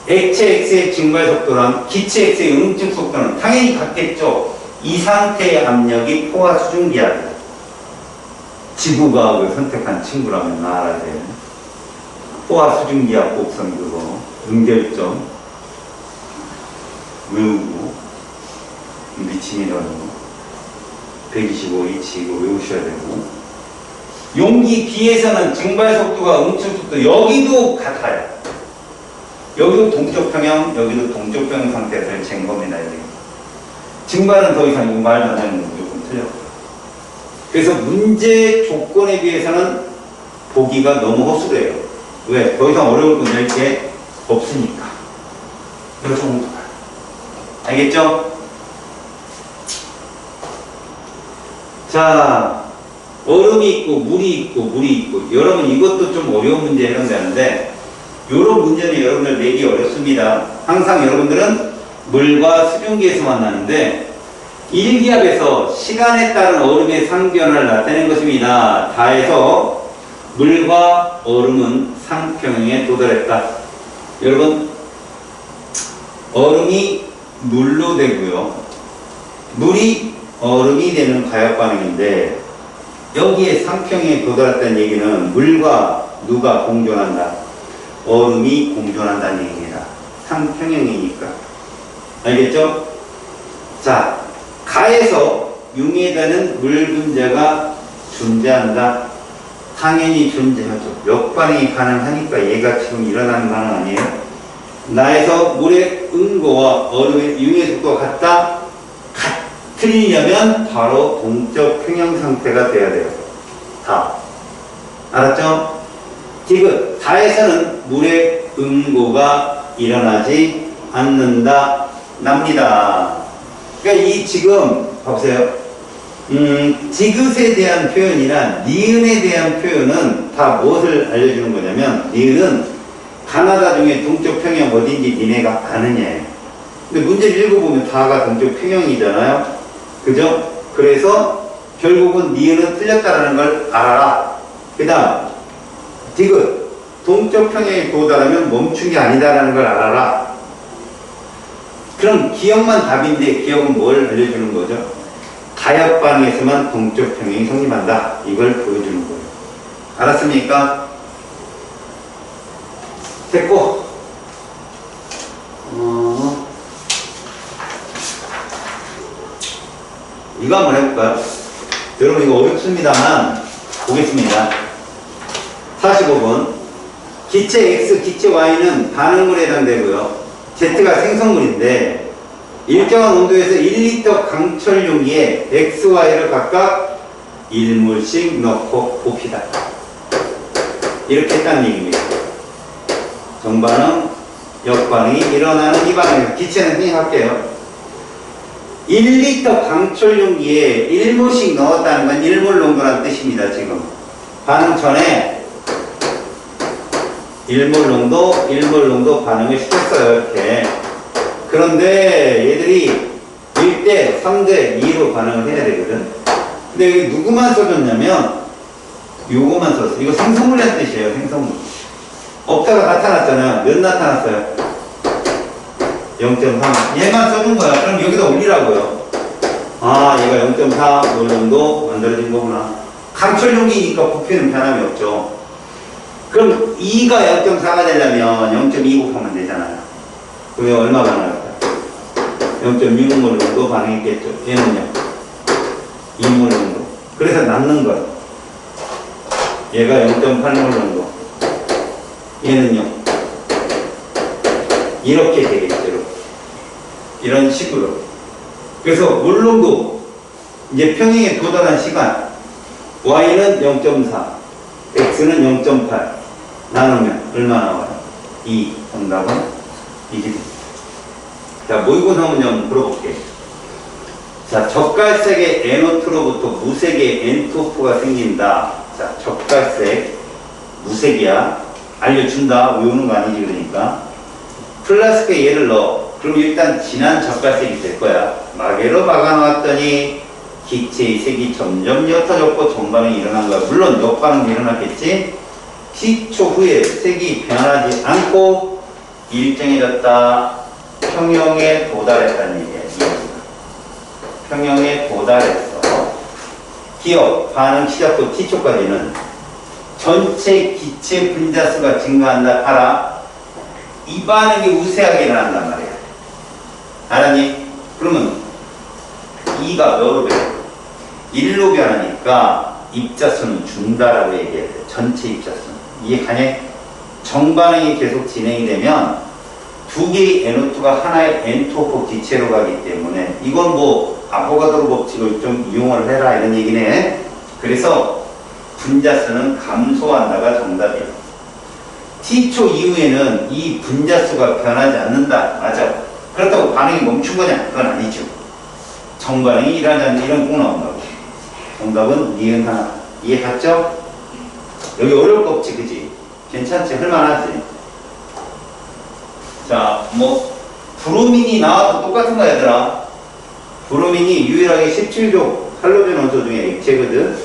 액체 X의 증발 속도랑 기체 X의 응축 속도는 당연히 같겠죠. 이 상태의 압력이 포화 수증기압이다. 지구과학을 선택한 친구라면 알아야 돼요. 포화 수증기압 곱선 그거 응결점 외우고. 미침이라는 거. 125, 2치고 외우셔야 되고. 용기 B에서는 증발 속도가 응축 속도 여기도 같아요. 여기도 동쪽 평형, 여기도 동쪽 평형 상태에서 잰 겁니다. 여기. 증발은 더 이상 이거 말도 안 되는 거 무조건 틀렸고. 그래서 문제 조건에 비해서는 보기가 너무 허술해요. 왜? 더 이상 어려울 건 낼 게 없으니까. 이거 조금 더 봐요. 알겠죠? 자, 얼음이 있고 물이 있고 물이 있고. 여러분 이것도 좀 어려운 문제에 해당되는데 이런 문제는 여러분들 내기 어렵습니다. 항상 여러분들은 물과 수증기에서 만나는데 일기압에서 시간에 따른 얼음의 상변화를 나타낸 것입니다. 다해서 물과 얼음은 상평형에 도달했다. 여러분 얼음이 물로 되고요. 물이 얼음이 되는 가역 반응인데 여기에 상평형에 도달했다는 얘기는 물과 누가 공존한다? 얼음이 공존한다는 얘기입니다. 상평형이니까. 알겠죠? 자, 가에서 융해되는 물 분자가 존재한다. 당연히 존재하죠. 역반응이 가능하니까 얘가 지금 일어나는 반응 아니에요? 나에서 물의 응고와 얼음의 융해 속도가 같으려면 바로 동적 평형 상태가 돼야 돼요. 다. 알았죠? 디귿. 다에서는 물의 응고가 일어나지 않는다. 납니다. 그러니까 이 지금 봐보세요. 디귿에 대한 표현이나 니은에 대한 표현은 다 무엇을 알려주는 거냐면 니은은 가나다 중에 동쪽 평형 어딘지 니네가 아느냐예요. 근데 문제를 읽어보면 다가 동쪽 평형이잖아요. 그죠? 그래서 결국은 니은은 틀렸다라는 걸 알아라. 그 다음 디귿. 동쪽 평형에 도달하면 멈춘 게 아니다라는 걸 알아라. 그럼 기억만 답인데 기억은 뭘 알려주는 거죠? 가역 반응에서만 동쪽 평형이 성립한다. 이걸 보여주는 거예요. 알았습니까? 됐고, 이거 한번 해볼까요? 여러분 이거 어렵습니다만 보겠습니다. 45번 기체 X, 기체 Y는 반응물에 해당되고요. Z가 생성물인데 일정한 온도에서 1리터 강철 용기에 X, Y를 각각 1몰씩 넣고 봅시다. 이렇게 했다는 얘기입니다. 정반응, 역반응이 일어나는 이 반응입니다. 기체는 생략할게요. 1리터 강철 용기에 1몰씩 넣었다는 건 1몰 농도라는 뜻입니다. 지금 반응 전에 1몰 농도 반응을 시켰어요. 이렇게. 그런데 얘들이 1대, 3대, 2로 반응을 해야 되거든. 근데 여기 누구만 써줬냐면 요거만 썼어. 이거 생성물이라는 뜻이에요. 생성물. 없다가 나타났잖아요. 몇 나타났어요? 0.3. 얘만 써준 거야. 그럼 여기다 올리라고요. 아, 얘가 0.4 정도 만들어진 거구나. 강철 용기니까 부피는 변함이 없죠. 그럼 2가 0.4가 되려면 0.2 곱하면 되잖아요. 그러면 얼마 반응할까요? 0.6몰 정도 반응했겠죠. 얘는요? 2몰 정도. 그래서 남는 거예요. 얘가 0.8몰 정도. 얘는요? 이렇게 되겠죠. 이렇게. 이런 식으로. 그래서 물론도 이제 평행에 도달한 시간 Y는 0.4, X는 0.8 나누면 얼마 나와요? 2. 정답은 20입니다. 자, 모의고사 문제 한번 풀어볼게요. 자, 적갈색의 NO2로부터 무색의 N2O4가 생긴다. 자, 적갈색, 무색이야. 알려준다. 외우는 거 아니지, 그러니까. 플라스크에 얘를 넣어. 그럼 일단 진한 적갈색이 될 거야. 마개로 막아놓았더니 기체의 색이 점점 옅어졌고 전반응이 일어난 거야. 물론 역반응도 일어났겠지. 10초 후에 색이 변하지 않고 일정해졌다. 평형에 도달했다는 얘기야. 평형에 도달했어. 기억, 반응 시작부터 T초까지는 전체 기체 분자수가 증가한다. 알아? 이 반응이 우세하게 일어난단 말이야. 알았니? 그러면 E가 몇으로 변해? 1로 변하니까 입자수는 준다라고 얘기해야 돼. 전체 입자수. 이게 만약 정반응이 계속 진행이 되면 두 개의 NO2가 하나의 N2O4 기체로 가기 때문에 이건 뭐 아보가드로 법칙을 좀 이용을 해라 이런 얘기네. 그래서 분자수는 감소한다가 정답이야. T초 이후에는 이 분자수가 변하지 않는다. 맞아. 그렇다고 반응이 멈춘 거냐? 그건 아니죠. 정반응이 일어나지 않는 이런 꼭 나온다고. 정답은 니은 하나. 이해 갔죠? 여기 어려울 거 없지, 그지? 괜찮지? 할만하지? 자, 뭐 브로민이 나와도 똑같은 거야, 얘들아. 브로민이 유일하게 17족 할로겐 원소 중에 액체거든.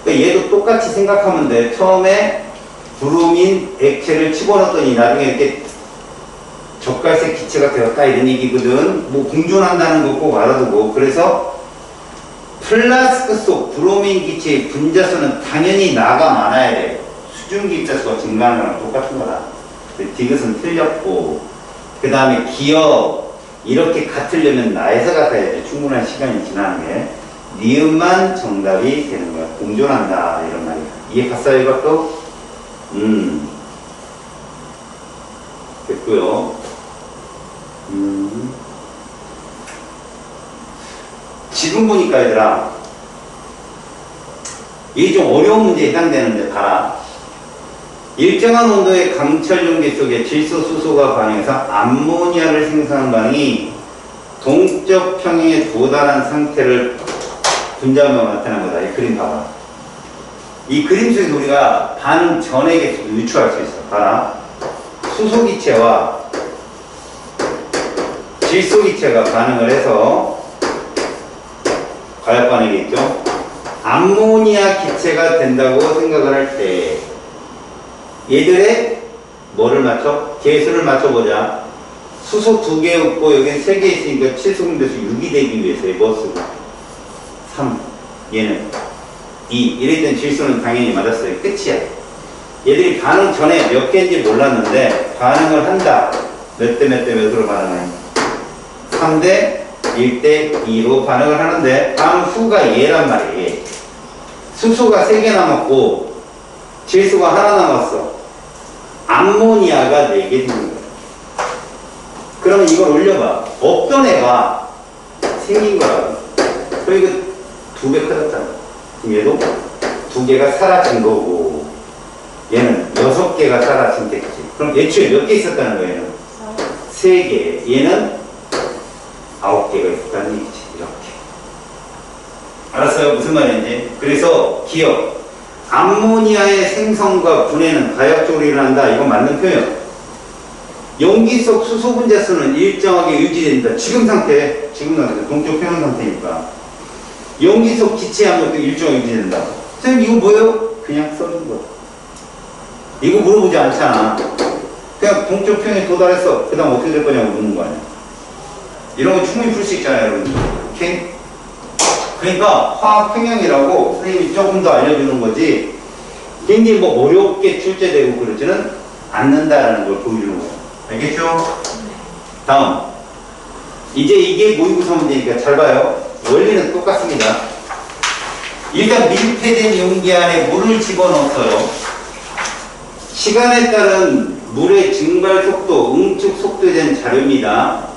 그러니까 얘도 똑같이 생각하면 돼. 처음에 브로민 액체를 집어넣었더니 나중에 이렇게 젓갈색 기체가 되었다 이런 얘기거든. 뭐 공존한다는 거 꼭 알아두고. 그래서 플라스크 속 브로민 기체의 분자수는 당연히 나가 많아야 돼. 수증기 입자수가 증가하는 거랑 똑같은 거다. 디귿은 틀렸고, 그 다음에 기억 이렇게 같으려면 나에서 같아야 돼. 충분한 시간이 지나는 게. 니은만 정답이 되는 거야. 공존한다 이런 말이야. 이해 갔어요 이것도? 됐고요. 지금 보니까 얘들아, 이게 좀 어려운 문제에 해당되는데 봐라. 일정한 온도의 강철 용기 속에 질소, 수소가 반응해서 암모니아를 생성하는 반응이 동적 평행에 도달한 상태를 분자하면 나타난 거다. 이 그림 봐봐. 이 그림 속에서 우리가 반응 전의 개수도 유추할 수 있어. 봐라. 수소 기체와 질소 기체가 반응을 해서 과열 반응이겠죠. 암모니아 기체가 된다고 생각을 할 때 얘들의 뭐를 맞춰? 개수를 맞춰보자. 수소 2개 없고 여기는 3개 있으니까 7소금대수 6이 되기 위해서 뭐 쓰고 3, 얘는 2. 이럴 땐 질소는 당연히 맞았어요. 끝이야. 얘들이 반응 전에 몇 개인지 몰랐는데 반응을 한다. 몇 대 몇 대 몇으로 반응해? 3대 1대 2로 반응을 하는데 반응 후가 얘란 말이에요. 얘. 수소가 3개 남았고 질소가 하나 남았어. 암모니아가 4개 생긴 거야. 그러면 이걸 올려봐. 없던 애가 생긴 거라고. 그럼 이거 2배 커졌잖아. 그럼 얘도 2개가 사라진 거고 얘는 6개가 사라진 겠지. 그럼 애초에 몇 개 있었다는 거예요? 3개. 얘는 9개가 있었다는 얘기지. 이렇게. 알았어요? 무슨 말인지? 그래서 기억. 암모니아의 생성과 분해는 가역적으로 일어난다. 이건 맞는 표현. 용기 속 수소 분자수는 일정하게 유지된다. 지금 상태, 동쪽 평형 상태니까. 용기 속 기체 압력도 일정하게 유지된다. 선생님, 이거 뭐예요? 그냥 써준 거. 이거 물어보지 않잖아. 그냥 동쪽 평형에 도달했어. 그 다음 어떻게 될 거냐고 묻는 거 아니야. 이런 거 충분히 풀 수 있잖아요, 여러분. 오케이? 그러니까 화학 평형이라고 선생님이 조금 더 알려주는 거지 굉장히 뭐 어렵게 출제되고 그러지는 않는다라는 걸 보여주는 거예요. 알겠죠? 다음. 이제 이게 모의고사 문제니까 잘 봐요. 원리는 똑같습니다. 일단 밀폐된 용기 안에 물을 집어넣었어요. 시간에 따른 물의 증발 속도, 응축 속도에 대한 자료입니다.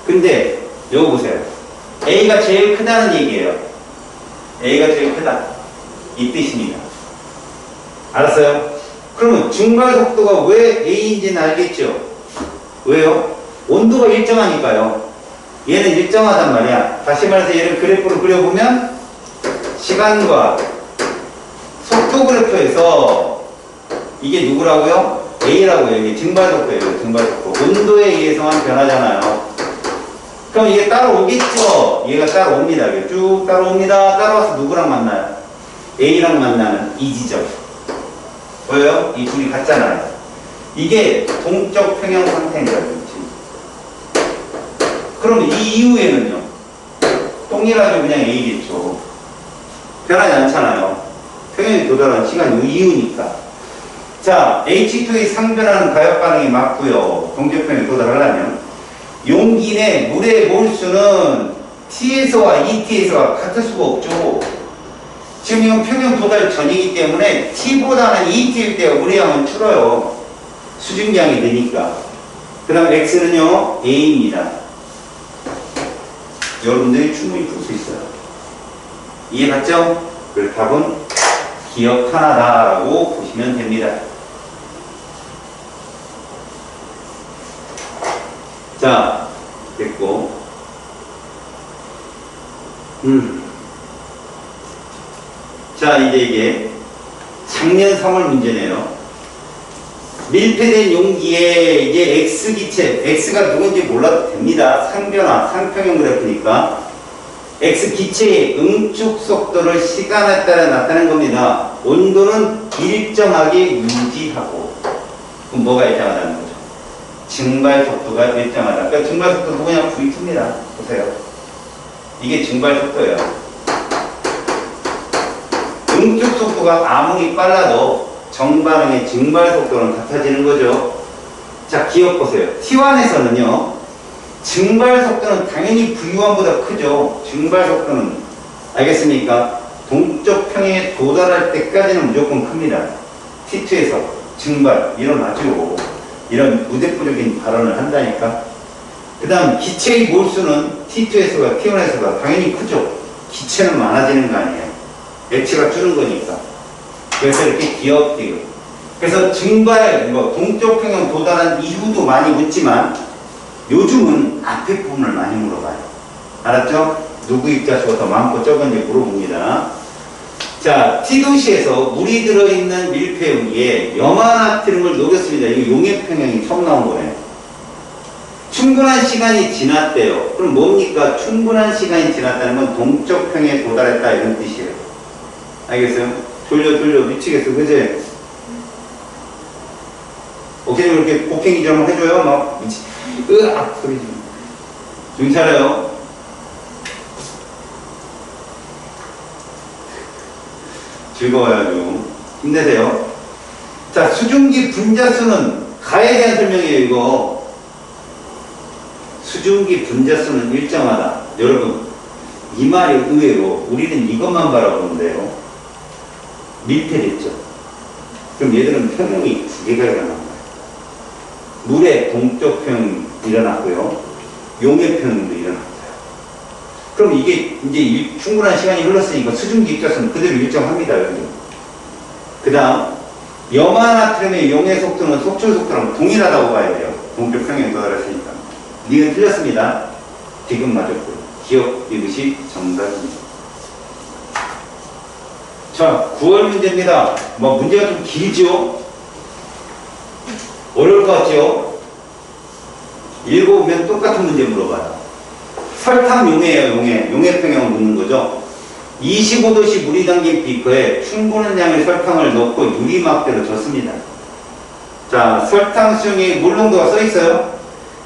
근데 여기 보세요. A가 제일 크다는 얘기예요. A가 제일 크다. 이 뜻입니다. 알았어요? 그러면 증발 속도가 왜 A인지는 알겠죠? 왜요? 온도가 일정하니까요. 얘는 일정하단 말이야. 다시 말해서 얘를 그래프로 그려보면 시간과 속도 그래프에서 이게 누구라고요? A라고요. 이게 증발 속도예요. 증발 속도. 온도에 의해서만 변하잖아요. 그럼 이게 따라오겠죠? 얘가 따라옵니다. 쭉 따라옵니다. 따라와서 누구랑 만나요? A랑 만나는 이 지점. 보여요? 이 둘이 같잖아요. 이게 동적 평형 상태입니다. 그럼 이 이후에는요? 동일하게 그냥 A겠죠. 변하지 않잖아요. 평형에 도달한 시간이 이후니까. 자, H2의 상변하는 가역 반응이 맞고요. 동적 평형에 도달하려면 용기 내 물의 몰수는 T에서와 ET에서가 같을 수가 없죠. 지금 이건 평형 도달 전이기 때문에 T보다는 ET일 때 우리양은 줄어요. 수증기양이 되니까. 그 다음 X는요, A입니다. 여러분들이 충분히 풀 수 있어요. 이해갔죠? 그래서 답은 기억 하나다라고 보시면 됩니다. 자, 됐고. 자, 이제 이게 작년 3월 문제네요. 밀폐된 용기에 이제 X기체, X가 누군지 몰라도 됩니다. 상변화, 상평형 그래프니까. X기체의 응축 속도를 시간에 따라 나타낸 겁니다. 온도는 일정하게 유지하고. 그럼 뭐가 일정하다는 거죠? 증발 속도가 일정하다. 그러니까 증발 속도도 그냥 V2입니다. 보세요. 이게 증발 속도예요. 응축 속도가 아무리 빨라도 정반응의 증발 속도는 같아지는 거죠. 자, 기억 보세요. T1에서는요, 증발 속도는 당연히 V1보다 크죠. 증발 속도는, 알겠습니까? 동쪽 평행에 도달할 때까지는 무조건 큽니다. T2에서 증발 일어나죠. 이런 무대포적인 발언을 한다니까. 그 다음 기체의 몰수는 T2에서가 T1에서가 당연히 크죠. 기체는 많아지는 거 아니에요. H가 줄은 거니까. 그래서 이렇게 기억, 디귿. 그래서 증발, 동쪽 평형 도달한 이후도 많이 묻지만 요즘은 앞에 부분을 많이 물어봐요. 알았죠? 누구 입자수가 더 많고 적은지 물어봅니다. 자, T도시에서 물이 들어있는 밀폐 용기에 염화나트륨을 녹였습니다. 이거 용해평형이 처음 나온 거예요. 충분한 시간이 지났대요. 그럼 뭡니까? 충분한 시간이 지났다는 건 동쪽 평에 도달했다 이런 뜻이에요. 알겠어요? 돌려 미치겠어. 그지? 오케이, 이렇게 곡괭이 좀 해줘요. 막 미치. 으악 소리 좀. 정신 차려요. 즐거워야죠. 힘내세요. 자, 수증기 분자수는 가에 대한 설명이에요. 이거 수증기 분자수는 일정하다. 여러분, 이 말이 의외로 우리는 이것만 바라보는데요. 밀폐됐죠. 그럼 얘들은 평형이 두 개가 일어난 거예요. 물의 동쪽 평형이 일어났고요. 용해 평형도 일어났어요. 그럼 이게 이제 충분한 시간이 흘렀으니까 수증기 입자수는 그대로 일정합니다. 여기. 그 다음 염화나트륨의 용해 속도는 속출 속도랑 동일하다고 봐야 돼요. 동쪽 평형에 도달했으니까. 니은 틀렸습니다. 디귿 맞았고요. 기억 이것이 정답입니다. 자, 9월 문제입니다. 문제가 좀 길죠? 어려울 것 같죠? 읽어보면 똑같은 문제 물어봐요. 설탕 용해예요, 용해. 용해평형을 묻는 거죠. 25도씨 물이 담긴 비커에 충분한 양의 설탕을 넣고 유리막대로 젓습니다. 자, 설탕 수용의 물 농도가 써 있어요.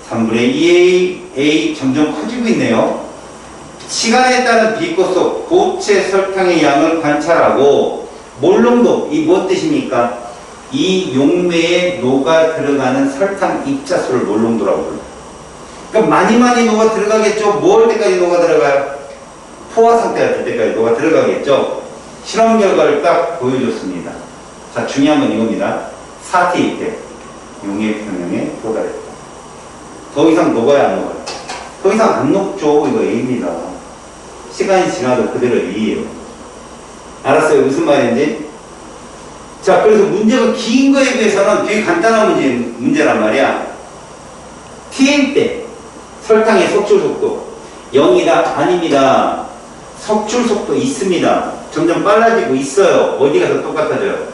3분의 2A, A 점점 커지고 있네요. 시간에 따른 비커 속 고체 설탕의 양을 관찰하고 몰농도, 이 무엇 뜻입니까? 이 용매에 녹아 들어가는 설탕 입자수를 몰농도라고 불러요. 그러니까 많이 녹아 들어가겠죠. 뭐 할 때까지 녹아 들어가요? 포화 상태가 될 때까지 녹아 들어가겠죠. 실험 결과를 딱 보여줬습니다. 자, 중요한 건 이겁니다. 4T일 때 용해평형에 도달했다. 더 이상 녹아야 안 녹아요? 더 이상 안 녹죠. 이거 A입니다. 시간이 지나도 그대로 A예요. 알았어요? 무슨 말인지? 자, 그래서 문제가 긴 거에 비해서는 되게 간단한 문제란 말이야. T일 때 설탕의 속출 속도 0이다? 아닙니다. 속출 속도 있습니다. 점점 빨라지고 있어요. 어디 가서 똑같아져요?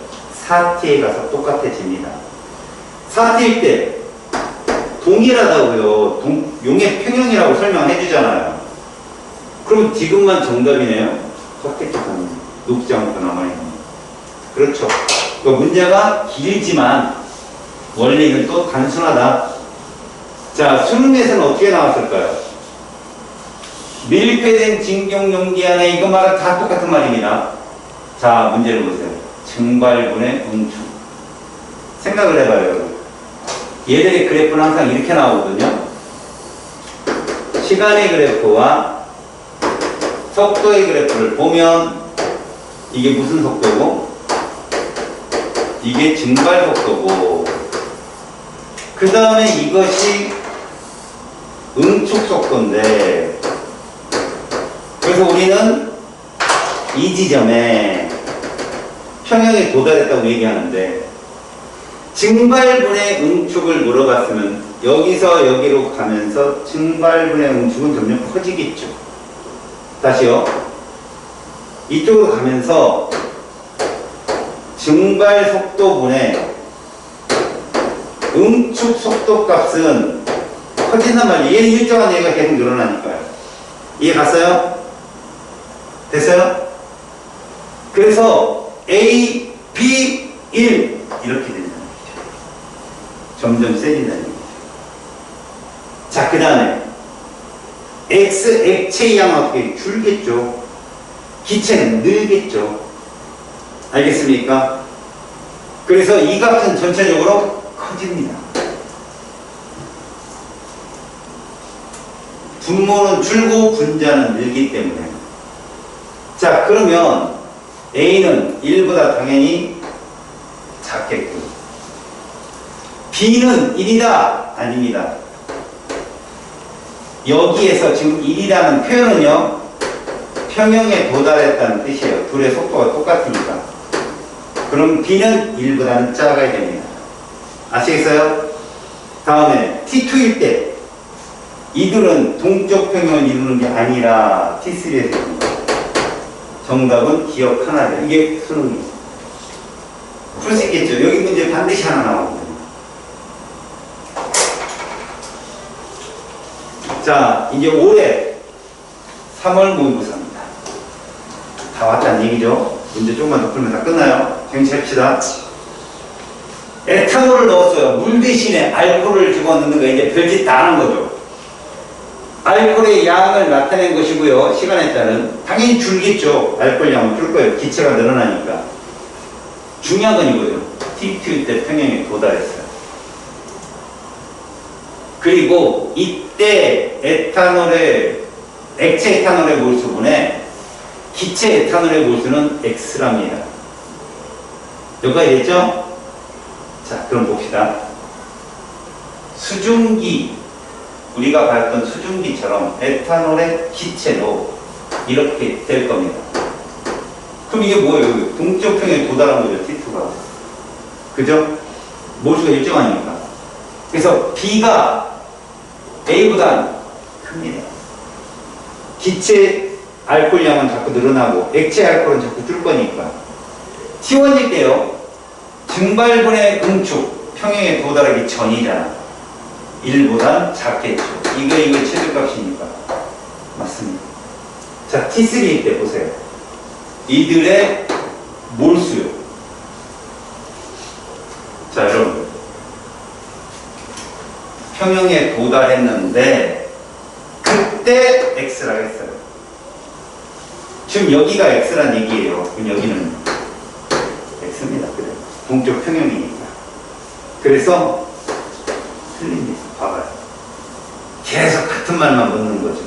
4T에 가서 똑같아집니다. 4T일 때 동일하다고요. 용해 평형이라고 설명해 주잖아요. 그럼 디귿만 정답이네요. 확대적으로 녹지 않고 남아있는. 그렇죠. 그러니까 문제가 길지만 원리는 또 단순하다. 자, 수능에서는 어떻게 나왔을까요? 밀폐된 진경 용기 안에 이거 말은 다 똑같은 말입니다. 자, 문제를 보세요. 증발분의 응축. 생각을 해봐요, 여러분. 얘들의 그래프는 항상 이렇게 나오거든요. 시간의 그래프와 속도의 그래프를 보면 이게 무슨 속도고? 이게 증발 속도고, 그 다음에 이것이 응축 속도인데, 그래서 우리는 이 지점에 평형에 도달했다고 얘기하는데, 증발분의 응축을 물어봤으면 여기서 여기로 가면서 증발분의 응축은 점점 커지겠죠. 다시요. 이쪽으로 가면서 증발 속도분의 응축 속도 값은 커진단 말이에요. 얘는 일정한 얘가 계속 늘어나니까요. 이해 갔어요? 됐어요? 그래서 A, B, 1 이렇게 된다는 얘기죠. 점점 세진다는 얘기죠. 자, 그 다음에 X 액체의 양은 어떻게 줄겠죠? 기체는 늘겠죠. 알겠습니까? 그래서 이 값은 전체적으로 커집니다. 분모는 줄고 분자는 늘기 때문에. 자, 그러면 A는 1보다 당연히 작겠고, B는 1이다? 아닙니다. 여기에서 지금 1이라는 표현은요, 평형에 도달했다는 뜻이에요. 둘의 속도가 똑같으니까. 그럼 B는 1보다는 작아야 됩니다. 아시겠어요? 다음에 T2일 때 이들은 동적 평형을 이루는 게 아니라 T3에서 정답은 기억 하나예요. 이게 수능이에요. 풀 수 있겠죠? 여기 문제 반드시 하나 나오거든요. 자, 이제 올해 3월 모의고사입니다. 다 왔다는 얘기죠? 문제 조금만 더 풀면 다 끝나요. 정치합시다. 에탄올을 넣었어요. 물 대신에 알코올을 집어넣는 거 이제 별짓 다 하는 거죠. 알코올의 양을 나타낸 것이고요. 시간에 따른 당연히 줄겠죠. 알코올 양은 줄 거예요. 기체가 늘어나니까. 중요한 건 이거죠. T2 때 평형에 도달했어요. 그리고 이때 에탄올의 액체 에탄올의 몰수분에 기체 에탄올의 몰수는 X랍니다. 여기까지 됐죠? 자, 그럼 봅시다. 수증기, 우리가 봤던 수증기처럼 에탄올의 기체도 이렇게 될 겁니다. 그럼 이게 뭐예요? 동적 평형에 도달한 거죠, T2가. 그죠? 몰수가 일정하니까. 그래서 B가 A보다 큽니다. 기체 알코올량은 자꾸 늘어나고 액체 알코올은 자꾸 줄 거니까. T1일 때요, 증발분의 응축 평형에 도달하기 전이잖아. 1보단 작겠죠. 이거 최저값이니까. 맞습니다. 자, T3일 때 보세요. 이들의 몰수요. 자, 여러분. 평형에 도달했는데 그때 X라고 했어요. 지금 여기가 X란 얘기예요. 그럼 여기는 X입니다. 그래. 동쪽 평형이니까. 그래서 틀립니다. 봐봐요. 계속 같은 말만 묻는 거죠.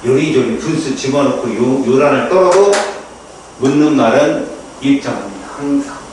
요리조리 분수 집어넣고 요란을 떨어도 묻는 말은 일정합니다. 항상.